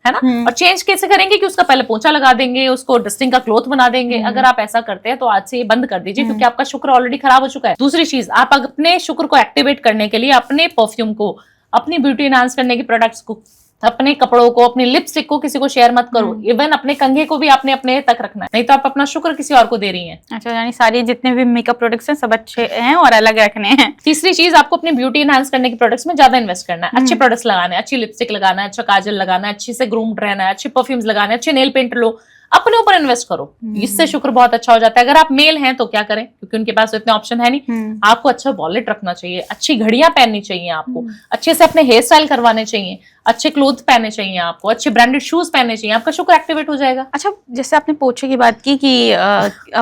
है ना। और चेंज कैसे करेंगे कि उसका पहले पोंछा लगा देंगे, उसको डस्टिंग का क्लॉथ बना देंगे। अगर आप ऐसा करते हैं तो आज से ये बंद कर दीजिए, क्योंकि आपका शुक्र ऑलरेडी खराब हो चुका है। दूसरी चीज, आप अपने शुक्र को एक्टिवेट करने के लिए अपने परफ्यूम को, अपनी ब्यूटी एनहांस करने के प्रोडक्ट्स को, अपने कपड़ों को, अपनी लिपस्टिक को किसी को शेयर मत करो। इवन अपने कंघे को भी आपने अपने तक रखना है, नहीं तो आप अपना शुक्र किसी और को दे रही हैं। अच्छा, यानी सारे जितने भी मेकअप प्रोडक्ट्स हैं सब अच्छे हैं और अलग रखने हैं। तीसरी चीज, आपको अपनी ब्यूटी एनहांस करने के प्रोडक्ट्स में ज्यादा इन्वेस्ट करना है, अच्छे प्रोडक्ट्स लगाने हैं, अच्छी लिपस्टिक लगाना है, अच्छा काजल लगाना है, अच्छी से ग्रूम्ड रहना है, अच्छे परफ्यूम्स लगाने हैं, अच्छे नेल पेंट लो, अपने ऊपर इन्वेस्ट करो, इससे शुक्र बहुत अच्छा हो जाता है। अगर आप मेल हैं तो क्या करें, क्योंकि उनके पास तो इतने ऑप्शन है नहीं। आपको अच्छा वॉलेट रखना चाहिए, अच्छी घड़ियां पहननी चाहिए आपको, अच्छे से अपने हेयर स्टाइल करवाने चाहिए, अच्छे क्लोथ पहनने चाहिए आपको, अच्छे ब्रांडेड शूज पहनने चाहिए, आपका शुक्र एक्टिवेट हो जाएगा। अच्छा, जैसे आपने पोछे की बात की कि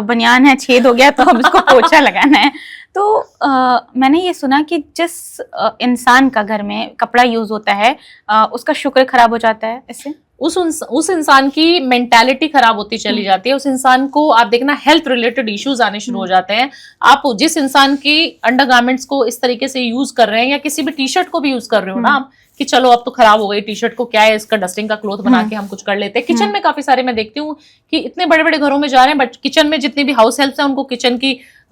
बनियान है, छेद हो गया तो अब इसको पोछा लगाना है, तो मैंने ये सुना कि जिस इंसान का घर में कपड़ा यूज होता है उसका शुक्र खराब हो जाता है इससे। उस इंसान की मेंटालिटी खराब होती चली जाती है। उस इंसान को आप देखना हेल्थ रिलेटेड इश्यूज आने शुरू हो जाते हैं। आप जिस इंसान की अंडरगारमेंट्स को इस तरीके से यूज कर रहे हैं, या किसी भी टी शर्ट को भी यूज कर रहे हो ना आप, कि चलो अब तो खराब हो गई टी शर्ट को, क्या है इसका डस्टिंग का क्लॉथ बना के हम कुछ कर लेते हैं। किचन में काफी सारे मैं देखती हूँ कि इतने बड़े बड़े घरों में जा रहे हैं, बट किचन में जितनी भी हाउस हेल्प्स हैं उनको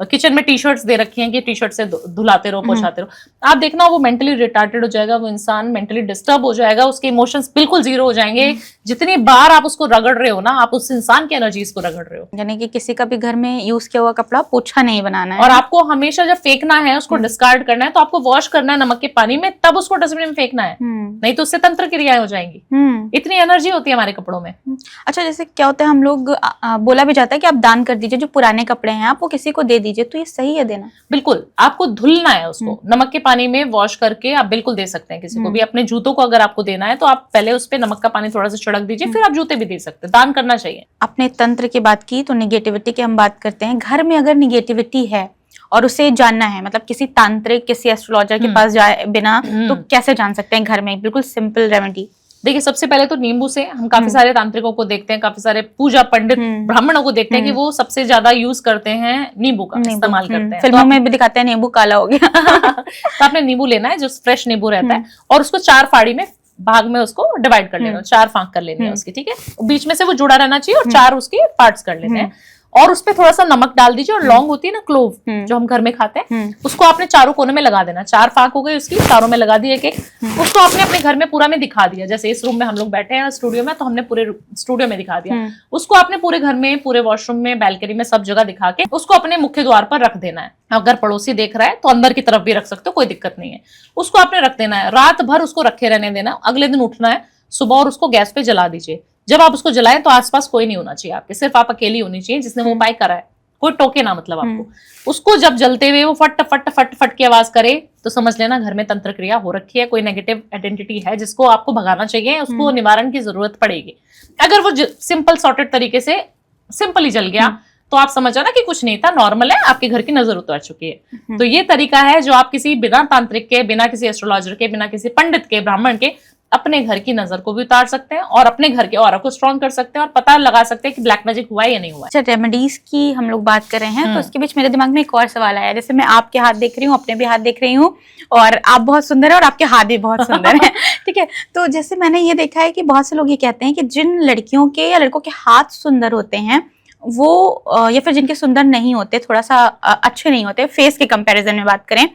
किचन में टी शर्ट्स दे रखी हैं कि टी शर्ट से धुलाते रहो, पोछाते रहो। आप देखना वो मेंटली रिटार्टेड हो जाएगा, वो इंसान मेंटली डिस्टर्ब हो जाएगा, उसके इमोशंस बिल्कुल जीरो हो जाएंगे। जितनी बार आप उसको रगड़ रहे हो ना, आप उस इंसान की एनर्जीज को रगड़ रहे हो। यानी कि किसी का भी घर में यूज किया हुआ कपड़ा पोछा नहीं बनाना है, और आपको हमेशा जब फेंकना है, उसको डिस्कार्ड करना है, तो आपको वॉश करना है नमक के पानी में, तब उसको डस्टबिन में फेंकना है, नहीं तो उससे तंत्र क्रियाएं हो जाएंगी। इतनी एनर्जी होती है हमारे कपड़ों में। अच्छा, जैसे क्या होता है, हम लोग बोला भी जाता है कि आप दान कर दीजिए, जो पुराने कपड़े हैं आप वो किसी को दे दीजिए, तो ये सही है देना? बिल्कुल, आपको धुलना है उसको नमक के पानी में वॉश करके, आप बिल्कुल दे सकते हैं किसी को भी। अपने जूतों को अगर आपको देना है तो आप पहले उस पे नमक का पानी थोड़ा सा छिड़क दीजिए, फिर आप जूते भी दे सकते हैं। दान करना चाहिए। अपने तंत्र की बात की तो निगेटिविटी की हम बात करते हैं। घर में अगर निगेटिविटी है और उसे जानना है, मतलब किसी तांत्रिक, किसी एस्ट्रोलॉजर के पास जाए बिना, तो कैसे जान सकते हैं घर में? बिल्कुल सिंपल रेमेडी। देखिए, सबसे पहले तो नींबू से हम काफी सारे तांत्रिकों को देखते हैं, काफी सारे पूजा पंडित ब्राह्मणों को देखते हैं कि वो सबसे ज्यादा यूज करते हैं नींबू का इस्तेमाल करते हैं। फिल्मों में भी दिखाते हैं नींबू काला हो गया। तो आपने नींबू लेना है, जो फ्रेश नींबू रहता है, और उसको 4 फाड़ी में भाग में उसको डिवाइड कर लेना, 4 फांक कर लेनी है उसकी, ठीक है। बीच में से वो जुड़ा रहना चाहिए और 4 उसके पार्ट्स कर लेने हैं। और उसपे थोड़ा सा नमक डाल दीजिए, और लौंग होती है ना, क्लोव, जो हम घर में खाते हैं, उसको आपने चारों कोने में लगा देना। 4 फांक हो गई उसकी, चारों में लगा दिए एक। उसको आपने अपने घर में पूरा में दिखा दिया। जैसे इस रूम में हम लोग बैठे हैं स्टूडियो में, तो हमने पूरे स्टूडियो में दिखा दिया। उसको आपने पूरे घर में, पूरे वॉशरूम में, बैल्कनी में, सब जगह दिखा के उसको अपने मुख्य द्वार पर रख देना है। अगर पड़ोसी देख रहा है तो अंदर की तरफ भी रख सकते हो, कोई दिक्कत नहीं है। उसको आपने रख देना है, रात भर उसको रखे रहने देना। अगले दिन उठना है सुबह और उसको गैस पे जला दीजिए। जब आप उसको जलाएं तो आसपास कोई नहीं होना चाहिए आपके, सिर्फ आप अकेली होनी चाहिए जिसने वो उपाय करा है। कोई टोके ना, मतलब आपको। उसको जब जलते हुए वो फट फट फट फट की आवाज करे तो समझ लेना घर में तंत्र क्रिया हो रखी है, कोई नेगेटिव आइडेंटिटी है जिसको आपको भगाना चाहिए, उसको निवारण की जरूरत पड़ेगी। अगर वो सिंपल सॉर्टेड तरीके से सिंपली जल गया तो आप समझ ना कि कुछ नहीं था, नॉर्मल है, आपके घर की नजर उतर चुकी है। तो ये तरीका है जो आप किसी बिना तांत्रिक के, बिना किसी एस्ट्रोलॉजर के, बिना किसी पंडित के, ब्राह्मण के, अपने घर की नजर को भी उतार सकते हैं और अपने घर के ऑरा को स्ट्रॉन्ग कर सकते हैं और पता लगा सकते हैं कि ब्लैक मैजिक हुआ है या नहीं हुआ है। अच्छा, रेमेडीज की हम लोग बात कर रहे हैं तो उसके बीच मेरे दिमाग में एक और सवाल आया। जैसे मैं आपके हाथ देख रही हूँ, अपने भी हाथ देख रही हूँ, और आप बहुत सुंदर है और आपके हाथ भी बहुत सुंदर है। ठीक है, तो जैसे मैंने ये देखा है कि बहुत से लोग ये कहते हैं कि जिन लड़कियों के या लड़कों के हाथ सुंदर होते हैं वो, या फिर जिनके सुंदर नहीं होते, थोड़ा सा अच्छे नहीं होते, फेस के कंपैरिजन में बात करें,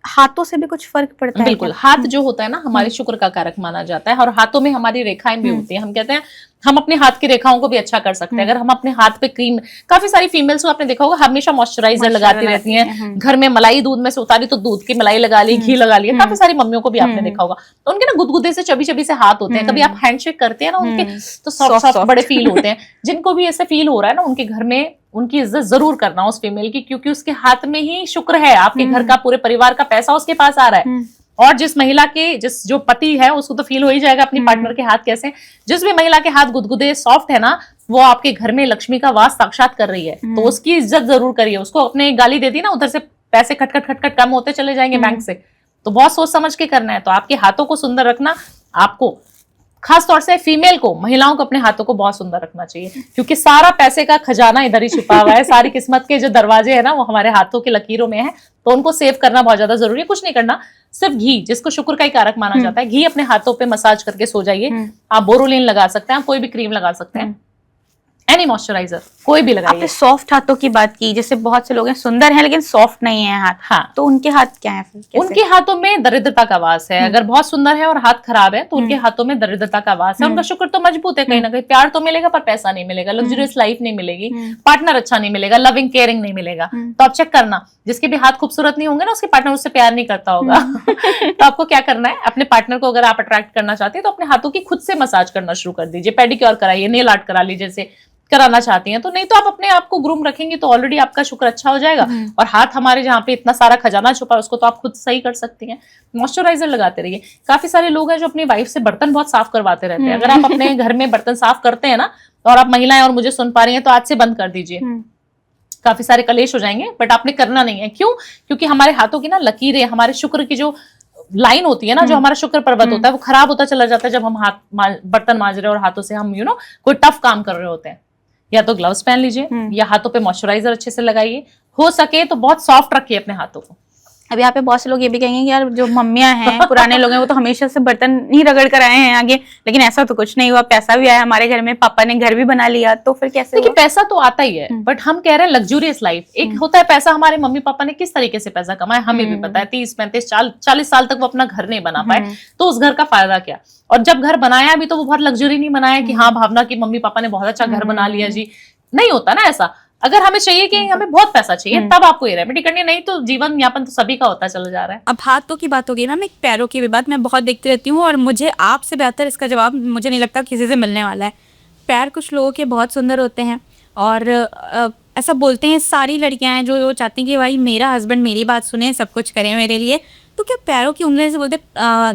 हाथों से भी कुछ फर्क पड़ता है? बिल्कुल, हाथ जो होता है ना हमारे शुक्र का कारक माना जाता है, और हाथों में हमारी रेखाएं भी होती हैं। हम कहते हैं हम अपने हाथ की रेखाओं को भी अच्छा कर सकते हैं। अगर हम अपने हाथ पे क्रीम, काफी सारी फीमेल्स को आपने देखा होगा हमेशा मॉइस्चराइजर लगाती रहती हैं। घर में मलाई दूध में से उतारी तो दूध की मलाई लगा ली, घी लगा लिया। काफी सारी मम्मियों को भी आपने देखा होगा, तो उनके ना गुदगुदे से चबी चबी से हाथ होते हैं। कभी आप हैंडशेक करते हैं ना उनके, तो सॉफ्ट सॉफ्ट बड़े फील होते हैं। जिनको भी ऐसे फील हो रहा है ना, उनके घर में उनकी इज्जत जरूर करना उस फीमेल की, क्योंकि उसके हाथ में ही शुक्र है। आपके घर का, पूरे परिवार का पैसा उसके पास आ रहा है। और जिस महिला के, जो पति है, उसको तो फील हो ही जाएगा अपनी पार्टनर के हाथ कैसे। जिस भी महिला के हाथ गुदगुदे सॉफ्ट है ना, वो आपके घर में लक्ष्मी का वास साक्षात कर रही है, तो उसकी इज्जत जरूर करिए। उसको अपने गाली दे दी ना, उधर से पैसे खटखट खटखट कम होते चले जाएंगे बैंक से, तो बहुत सोच समझ के करना है। तो आपके हाथों को सुंदर रखना, आपको खास तौर से फीमेल को, महिलाओं को अपने हाथों को बहुत सुंदर रखना चाहिए, क्योंकि सारा पैसे का खजाना इधर ही छुपा हुआ है। सारी किस्मत के जो दरवाजे है ना, वो हमारे हाथों की लकीरों में है, तो उनको सेव करना बहुत ज्यादा जरूरी है। कुछ नहीं करना, सिर्फ घी, जिसको शुक्र का ही कारक माना जाता है, घी अपने हाथों पे मसाज करके सो जाइए। आप बोरोलिन लगा सकते हैं, आप कोई भी क्रीम लगा सकते हैं, एनी मॉइस्चराइजर कोई भी लगाइए। आपने सॉफ्ट हाथों की बात की, जैसे बहुत से लोग हैं सुंदर हैं लेकिन सॉफ्ट नहीं है हाथ, हाँ, तो उनके हाथ क्या है फिर, कैसे? उनके हाथों में दरिद्रता का वास है। अगर बहुत सुंदर है और हाथ खराब है तो उनके हाथों में दरिद्रता का वास है। उनका शुक्र तो मजबूत है, कहीं ना कहीं प्यार तो मिलेगा पर पैसा नहीं मिलेगा, लग्जरियस लाइफ नहीं मिलेगी, पार्टनर अच्छा नहीं मिलेगा, लविंग केयरिंग नहीं मिलेगा। तो आप चेक करना, जिसके भी हाथ खूबसूरत नहीं होंगे ना, उसके पार्टनर उससे प्यार नहीं करता होगा। तो आपको क्या करना है, अपने पार्टनर को अगर आप अट्रैक्ट करना चाहते हैं तो अपने हाथों की खुद से मसाज करना शुरू कर दीजिए, पेडिक्योर कराइए, नेल आर्ट करा लीजिए जैसे कराना चाहती हैं तो। नहीं तो आप अपने आप को ग्रूम रखेंगे तो ऑलरेडी आपका शुक्र अच्छा हो जाएगा। और हाथ हमारे जहाँ पे इतना सारा खजाना छुपा है उसको तो आप खुद सही कर सकती हैं। मॉइस्चराइजर लगाते रहिए। काफी सारे लोग हैं जो अपनी वाइफ से बर्तन बहुत साफ करवाते रहते हैं। अगर आप अपने घर में बर्तन साफ करते हैं ना, और आप महिलाएं और मुझे सुन पा रही हैं तो आज से बंद कर दीजिए। काफी सारे कलेश हो जाएंगे, बट आपने करना नहीं है। क्यों? क्योंकि हमारे हाथों की ना लकीरें, हमारे शुक्र की जो लाइन होती है ना, जो हमारा शुक्र पर्वत होता है, वो खराब होता चला जाता है जब हम बर्तन मांज रहे हैं और हाथों से हम कोई टफ काम कर रहे होते हैं। या तो ग्लव्स पहन लीजिए या हाथों पे मॉइस्चराइजर अच्छे से लगाइए। हो सके तो बहुत सॉफ्ट रखिए अपने हाथों को। अब यहाँ पे बहुत से लोग ये भी कहेंगे कि यार जो मम्मियां हैं पुराने लोग हैं वो तो हमेशा से बर्तन नहीं रगड़ कर आए हैं आगे, लेकिन ऐसा तो कुछ नहीं हुआ, पैसा भी आया हमारे घर में, पापा ने घर भी बना लिया, तो फिर कैसे? देखिए पैसा तो आता ही है, बट हम कह रहे हैं लग्जूरियस लाइफ। एक होता है पैसा, हमारे मम्मी पापा ने किस तरीके से पैसा कमाया हमें भी पता है। 30, 35, 40 साल तक वो अपना घर नहीं बना पाए, तो उस घर का फायदा क्या? और जब घर बनाया भी तो वो बहुत लग्जरी नहीं बनाया कि हाँ भावना की मम्मी पापा ने बहुत अच्छा घर बना लिया जी, नहीं होता ना ऐसा। अगर हमें चाहिए कि हमें बहुत पैसा चाहिए तब आपको ये रेमेडी करनी है, नहीं तो जीवन यापन तो सभी का होता चला जा रहा है। अब हाथों की बात होगी ना, मैं पैरों की भी बात मैं बहुत देखती रहती हूँ और मुझे आपसे बेहतर इसका जवाब मुझे नहीं लगता किसी से मिलने वाला है। पैर कुछ लोगों के बहुत सुंदर होते हैं और ऐसा बोलते हैं सारी लड़कियां हैं जो चाहती हैं कि भाई मेरा हस्बैंड मेरी बात सुने, सब कुछ करे मेरे लिए। तो क्या पैरों की उंगलियों से बोलते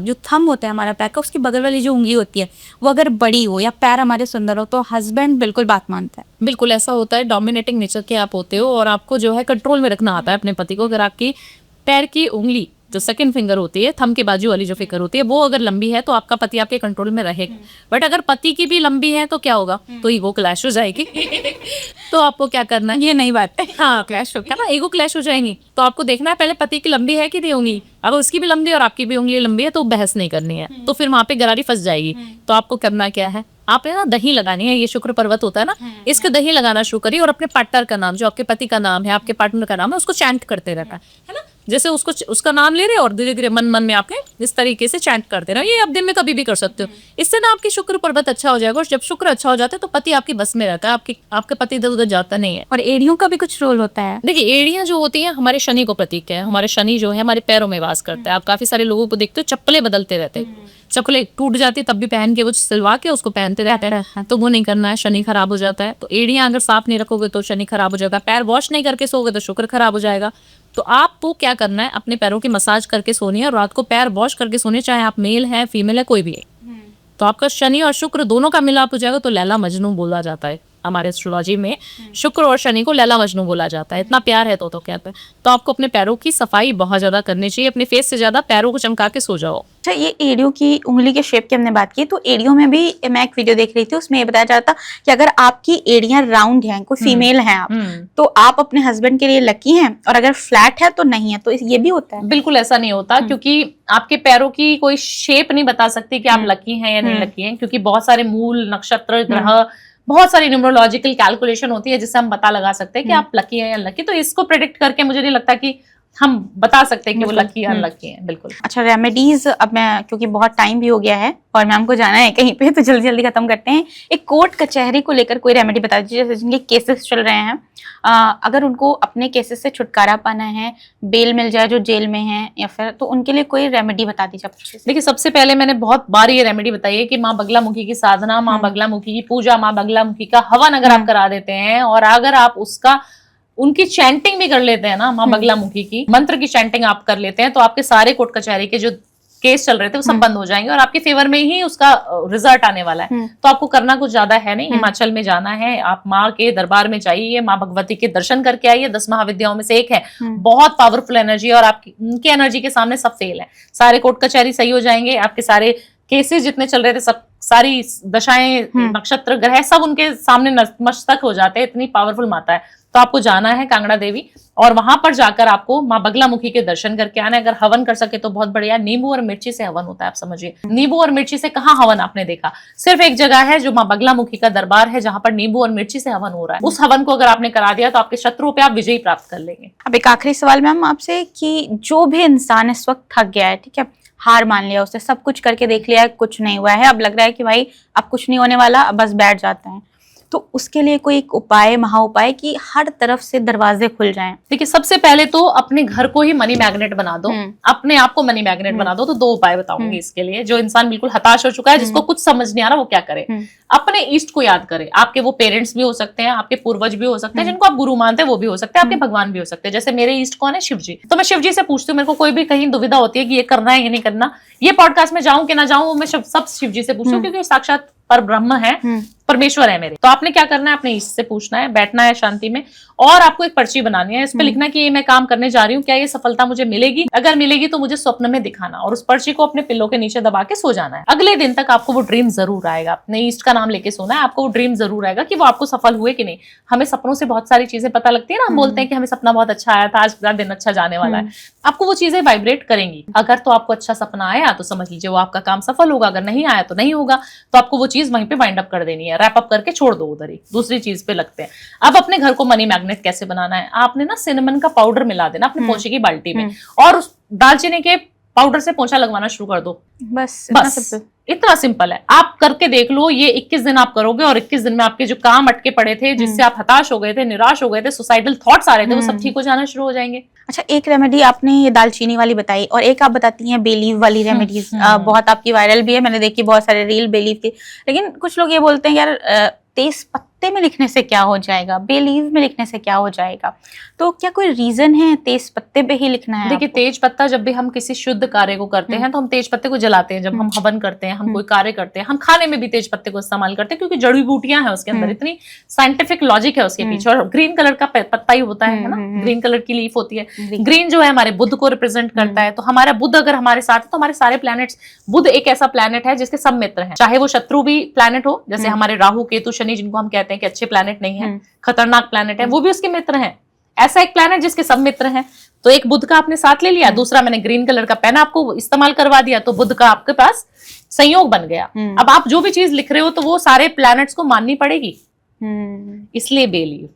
जो थंब होता है हमारा पैर का, उसकी बगल वाली जो उंगली होती है वो अगर बड़ी हो या पैर हमारे सुंदर हो तो हस्बैंड बिल्कुल बात मानता है। बिल्कुल ऐसा होता है, डोमिनेटिंग नेचर के आप होते हो और आपको जो है कंट्रोल में रखना आता है अपने पति को। अगर आपकी पैर की उंगली जो सेकंड फिंगर होती है, थंब के बाजू वाली जो फिंगर होती है, वो अगर लंबी है तो आपका पति आपके कंट्रोल में रहेगा। बट अगर पति की भी लंबी है तो क्या होगा? तो ईगो क्लैश हो जाएगी। तो आपको क्या करना है? ये नई बात है। हाँ, क्लैश होगा ना, ईगो क्लैश हो जाएंगी। तो आपको देखना है पहले पति की लंबी है कि नहीं उंगली। अगर उसकी भी लंबी और आपकी भी उंगली लंबी है तो बहस नहीं करनी है, तो फिर वहां पे गरारी फंस जाएगी। तो आपको करना क्या है, आपने ना दही लगानी है। ये शुक्र पर्वत होता है ना, इसके दही लगाना शुरू करिए और अपने पार्टनर का नाम, जो आपके पति का नाम है, आपके पार्टनर का नाम है, उसको चैंट करते रहना है ना। जैसे उसका नाम ले रहे और धीरे धीरे मन मन में आपने इस तरीके से चैंट करते रहो। ये आप दिन में कभी भी कर सकते हो। इससे ना आपकी शुक्र पर्वत अच्छा हो जाएगा। और जब शुक्र अच्छा हो जाता है तो पति आपकी बस में रहता है, आपके पति इधर उधर जाता नहीं है। और एड़ियों का भी कुछ रोल होता है। देखिए एड़ियां जो होती हैं हमारे शनि को प्रतीक है। हमारे शनि जो है हमारे पैरों में वास करता है। आप काफी सारे लोगों को देखते हो चप्पलें बदलते रहते हैं, चप्पलें टूट जाती है तब भी पहन के वो सिलवा के उसको पहनते रहते हैं, तो वो नहीं करना है, शनि खराब हो जाता है। तो एड़ियां अगर साफ नहीं रखोगे तो शनि खराब हो जाएगा। पैर वॉश नहीं करके सोओगे तो शुक्र खराब हो जाएगा। तो आपको क्या करना है, अपने पैरों की मसाज करके सोनी है और रात को पैर वॉश करके सोने, चाहे आप मेल है फीमेल है कोई भी है। तो आपका शनि और शुक्र दोनों का मिलाप हो जाएगा। तो लैला मजनू बोला जाता है हमारे एस्ट्रोलॉजी में, शुक्र और शनि को लैला मजनू बोला जाता है। इतना प्यार है तो कहते हैं। तो आपको अपने पैरों की सफाई बहुत ज्यादा करनी चाहिए। अपने फेस से ज्यादा पैरों को चमका के सो जाओ। अच्छा, ये एड़ियों की उंगली के शेप की हमने बात की, तो एड़ियों में भी मैं एक वीडियो देख रही थी, उसमें ये बताया जा रहा था कि अगर आपकी एड़ियां राउंड हैं, कोई फीमेल हैं आप, तो आप अपने हस्बैंड के लिए लकी हैं, और अगर फ्लैट है तो नहीं है। तो ये भी होता है? बिल्कुल ऐसा नहीं होता, क्योंकि आपके पैरों की कोई शेप नहीं बता सकती कि आप लकी हैं या नहीं लकी हैं, क्योंकि बहुत सारे मूल नक्षत्र ग्रह, बहुत सारी न्यूमरोलॉजिकल कैलकुलेशन होती है जिससे हम पता लगा सकते हैं कि आप लकी हैं या अनलकी। तो इसको प्रेडिक्ट करके मुझे नहीं लगता कि हम बता सकते हैं कि वो लकी या अनलकी हैं। बिल्कुल। अच्छा, रेमेडीज अब मैं, क्योंकि बहुत टाइम भी हो गया है और मैम को जाना है कहीं पे, तो जल्दी जल्दी खत्म करते हैं। एक कोर्ट कचहरी को लेकर कोई रेमेडी बता दीजिए, जैसे जिनके केसेस चल रहे हैं, अगर उनको अपने केसेस से छुटकारा पाना है, बेल मिल जाए जो जेल में है, या फिर तो उनके लिए कोई रेमेडी बता दीजिए। देखिए सबसे पहले मैंने बहुत बार ये रेमेडी बताई है कि माँ बगलामुखी की साधना, माँ बगलामुखी की पूजा, माँ बगलामुखी का हवन अगर आप करा देते हैं और अगर आप उनकी चैंटिंग भी कर लेते हैं ना, माँ बगलामुखी की मंत्र की चैंटिंग आप कर लेते हैं, तो आपके सारे कोर्ट कचहरी के जो केस चल रहे थे वो सब बंद हो जाएंगे और आपके फेवर में ही उसका रिजल्ट आने वाला है। तो आपको करना कुछ ज्यादा है नहीं, हिमाचल में जाना है, आप माँ के दरबार में जाइए, माँ भगवती के दर्शन करके आइए। 10 महाविद्याओं में से एक है, बहुत पावरफुल एनर्जी, और आपकी उनकी एनर्जी के सामने सब फेल है। सारे कोर्ट कचहरी सही हो जाएंगे, आपके सारे केसेस जितने चल रहे थे सब सारी दशाएं, नक्षत्र, ग्रह सब उनके सामने नतमस्तक हो जाते हैं, इतनी पावरफुल माता है। तो आपको जाना है कांगड़ा देवी और वहां पर जाकर आपको माँ बगलामुखी के दर्शन करके आना है। अगर हवन कर सके तो बहुत बढ़िया। नींबू और मिर्ची से हवन होता है, आप समझिए। नींबू और मिर्ची से कहाँ हवन आपने देखा? सिर्फ एक जगह है जो माँ बगलामुखी का दरबार है, जहां पर नींबू और मिर्ची से हवन हो रहा है। उस हवन को अगर आपने करा दिया तो आपके शत्रुओं पे आप विजयी प्राप्त कर लेंगे। अब एक आखिरी सवाल मैम आपसे कि जो भी इंसान इस वक्त थक गया है, ठीक है, हार मान लिया, उसने सब कुछ करके देख लिया है, कुछ नहीं हुआ है, अब लग रहा है कि भाई अब कुछ नहीं होने वाला, अब बस बैठ जाते हैं, तो उसके लिए कोई एक उपाय, महा उपाय कि हर तरफ से दरवाजे खुल जाएं? देखिए, सबसे पहले तो अपने घर को ही मनी मैग्नेट बना दो, अपने आप को मनी मैग्नेट बना दो। तो 2 उपाय बताऊंगी इसके लिए। जो इंसान बिल्कुल हताश हो चुका है, जिसको कुछ समझ नहीं आ रहा वो क्या करे, अपने ईष्ट को याद करे। आपके वो पेरेंट्स भी हो सकते हैं, आपके पूर्वज भी हो सकते हैं, जिनको आप गुरु मानते हैं वो भी हो सकते हैं, आपके भगवान भी हो सकते हैं। जैसे मेरे ईष्ट कौन है? शिव जी। तो मैं शिव जी से पूछती हूँ, मेरे को कोई भी कहीं दुविधा होती है कि ये करना है ये नहीं करना, ये पॉडकास्ट में जाऊं कि ना जाऊं, मैं सब शिव जी से पूछती हूँ, क्योंकि साक्षात पर ब्रह्म है, परमेश्वर है मेरे। तो आपने क्या करना है? अपने ईष्ट से पूछना है, बैठना है शांति में, और आपको एक पर्ची बनानी है। इस पे लिखना है कि ये मैं काम करने जा रही हूँ, क्या ये सफलता मुझे मिलेगी? अगर मिलेगी तो मुझे स्वप्न में दिखाना, और उस पर्ची को अपने पिल्लों के नीचे दबा के सो जाना है। अगले दिन तक आपको वो ड्रीम जरूर आएगा। अपने ईष्ट का नाम लेके सोना है, आपको वो ड्रीम जरूर आएगा कि वो आपको सफल हुए कि नहीं। हमें सपनों से बहुत सारी चीजें पता लगती है ना, हम बोलते हैं कि हमें सपना बहुत अच्छा आया था, आज का दिन अच्छा जाने वाला है। आपको वो चीजें वाइब्रेट करेंगी। अगर तो आपको अच्छा सपना आया तो समझ लीजिए वो आपका काम सफल होगा, अगर नहीं आया तो नहीं होगा। तो आपको वो चीज वहीं पे वाइंड अप कर देनी है, रैप अप करके छोड़ दो उधर ही, दूसरी चीज पे लगते हैं। अब अपने घर को मनी मैग्नेट कैसे बनाना है? आपने ना सिनेमन का पाउडर मिला देना अपने पोछे की बाल्टी में, और उस दालचीनी के पाउडर से पोछा लगवाना शुरू कर दो। बस इतना सिंपल है। आप करके देख लो, ये 21 दिन आप करोगे और 21 दिन में आपके जो काम अटके पड़े थे, जिससे आप हताश हो गए थे, निराश हो गए थे, सुसाइडल थॉट्स आ रहे थे, वो सब ठीक हो जाना शुरू हो जाएंगे। अच्छा, एक रेमेडी आपने ये दालचीनी वाली बताई, और एक आप बताती हैं बेलीव वाली रेमेडीज, बहुत आपकी वायरल भी है, मैंने देखी बहुत सारे रील बेलीव की। लेकिन कुछ लोग ये बोलते हैं यार तेज पत्ते में लिखने से क्या हो जाएगा, बेलीव में लिखने से क्या हो जाएगा, तो क्या कोई रीजन है तेज पत्ते पे ही लिखना है? देखिए, तेज पत्ता जब भी हम किसी शुद्ध कार्य को करते हैं तो हम तेज पत्ते को जलाते हैं। जब हम हवन करते हैं, हम कोई कार्य करते हैं, हम खाने में भी तेज पत्ते को इस्तेमाल करते हैं, क्योंकि जड़ी बूटियां हैं उसके अंदर, इतनी साइंटिफिक लॉजिक है उसके पीछे। और ग्रीन कलर का पत्ता ही होता है ना, ग्रीन कलर की लीफ होती है। ग्रीन जो है हमारे बुध को रिप्रेजेंट करता है। तो हमारा बुध अगर हमारे साथ है तो हमारे सारे प्लैनेट्स, बुध एक ऐसा प्लैनेट है जिसके सब मित्र हैं, चाहे वो शत्रु भी प्लैनेट हो, जैसे हमारे राहु केतु शनि, जिनको हम कहते हैं कि अच्छे प्लैनेट नहीं है, खतरनाक प्लैनेट है, वो भी उसके मित्र हैं। ऐसा एक प्लैनेट जिसके सब मित्र हैं। तो एक बुध का आपने साथ ले लिया, दूसरा मैंने ग्रीन कलर का पेन आपको इस्तेमाल करवा दिया, तो बुध का आपके पास संयोग बन गया। अब आप जो भी चीज लिख रहे हो तो वो सारे प्लैनेट्स को माननी पड़ेगी, इसलिए बेलीव।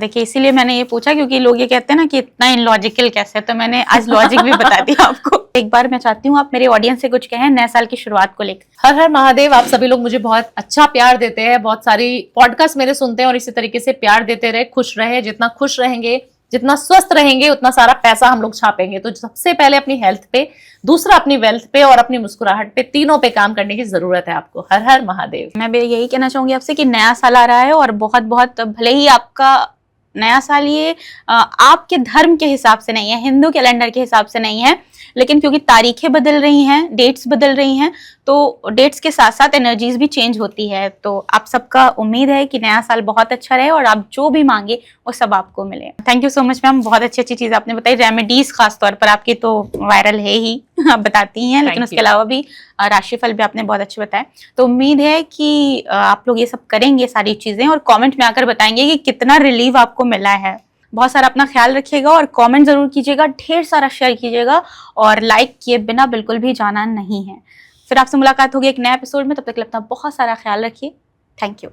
देखिए, इसीलिए मैंने ये पूछा, क्योंकि लोग ये कहते हैं ना कि इतना इलॉजिकल कैसे, तो मैंने आज लॉजिक भी बता दिया आपको। एक बार मैं चाहती हूँ आप मेरे ऑडियंस से कुछ कहें नए साल की शुरुआत को लेकर। हर हर महादेव। आप सभी लोग मुझे बहुत अच्छा प्यार देते हैं, बहुत सारी पॉडकास्ट मेरे सुनते हैं और इसी तरीके से प्यार देते रहे, खुश रहे। जितना खुश रहेंगे, जितना स्वस्थ रहेंगे, उतना सारा पैसा हम लोग छापेंगे। तो सबसे पहले अपनी हेल्थ पे, दूसरा अपनी वेल्थ पे, और अपनी मुस्कुराहट पे, तीनों पे काम करने की जरूरत है आपको। हर हर महादेव। मैं भी यही कहना चाहूंगी आपसे कि नया साल आ रहा है, और बहुत बहुत, भले ही आपका नया साल ये आपके धर्म के हिसाब से नहीं है, हिंदू कैलेंडर के हिसाब से नहीं है, लेकिन क्योंकि तारीखें बदल रही हैं, डेट्स बदल रही हैं, तो डेट्स के साथ साथ एनर्जीज भी चेंज होती है। तो आप सबका उम्मीद है कि नया साल बहुत अच्छा रहे और आप जो भी मांगे वो सब आपको मिले। Thank you so much ma'am, बहुत अच्छी अच्छी चीज आपने बताई। रेमेडीज खास तौर पर आपकी तो वायरल है ही, आप बताती ही हैं, लेकिन उसके अलावा भी राशिफल भी आपने बहुत अच्छे बताए। तो उम्मीद है कि आप लोग ये सब करेंगे सारी चीजें, और कॉमेंट में आकर बताएंगे कि कितना रिलीफ आपको मिला है। बहुत सारा अपना ख्याल रखिएगा और कमेंट जरूर कीजिएगा, ढेर सारा शेयर कीजिएगा, और लाइक किए बिना बिल्कुल भी जाना नहीं है। फिर आपसे मुलाकात होगी एक नए एपिसोड में, तब तक अपना बहुत सारा ख्याल रखिए। Thank you.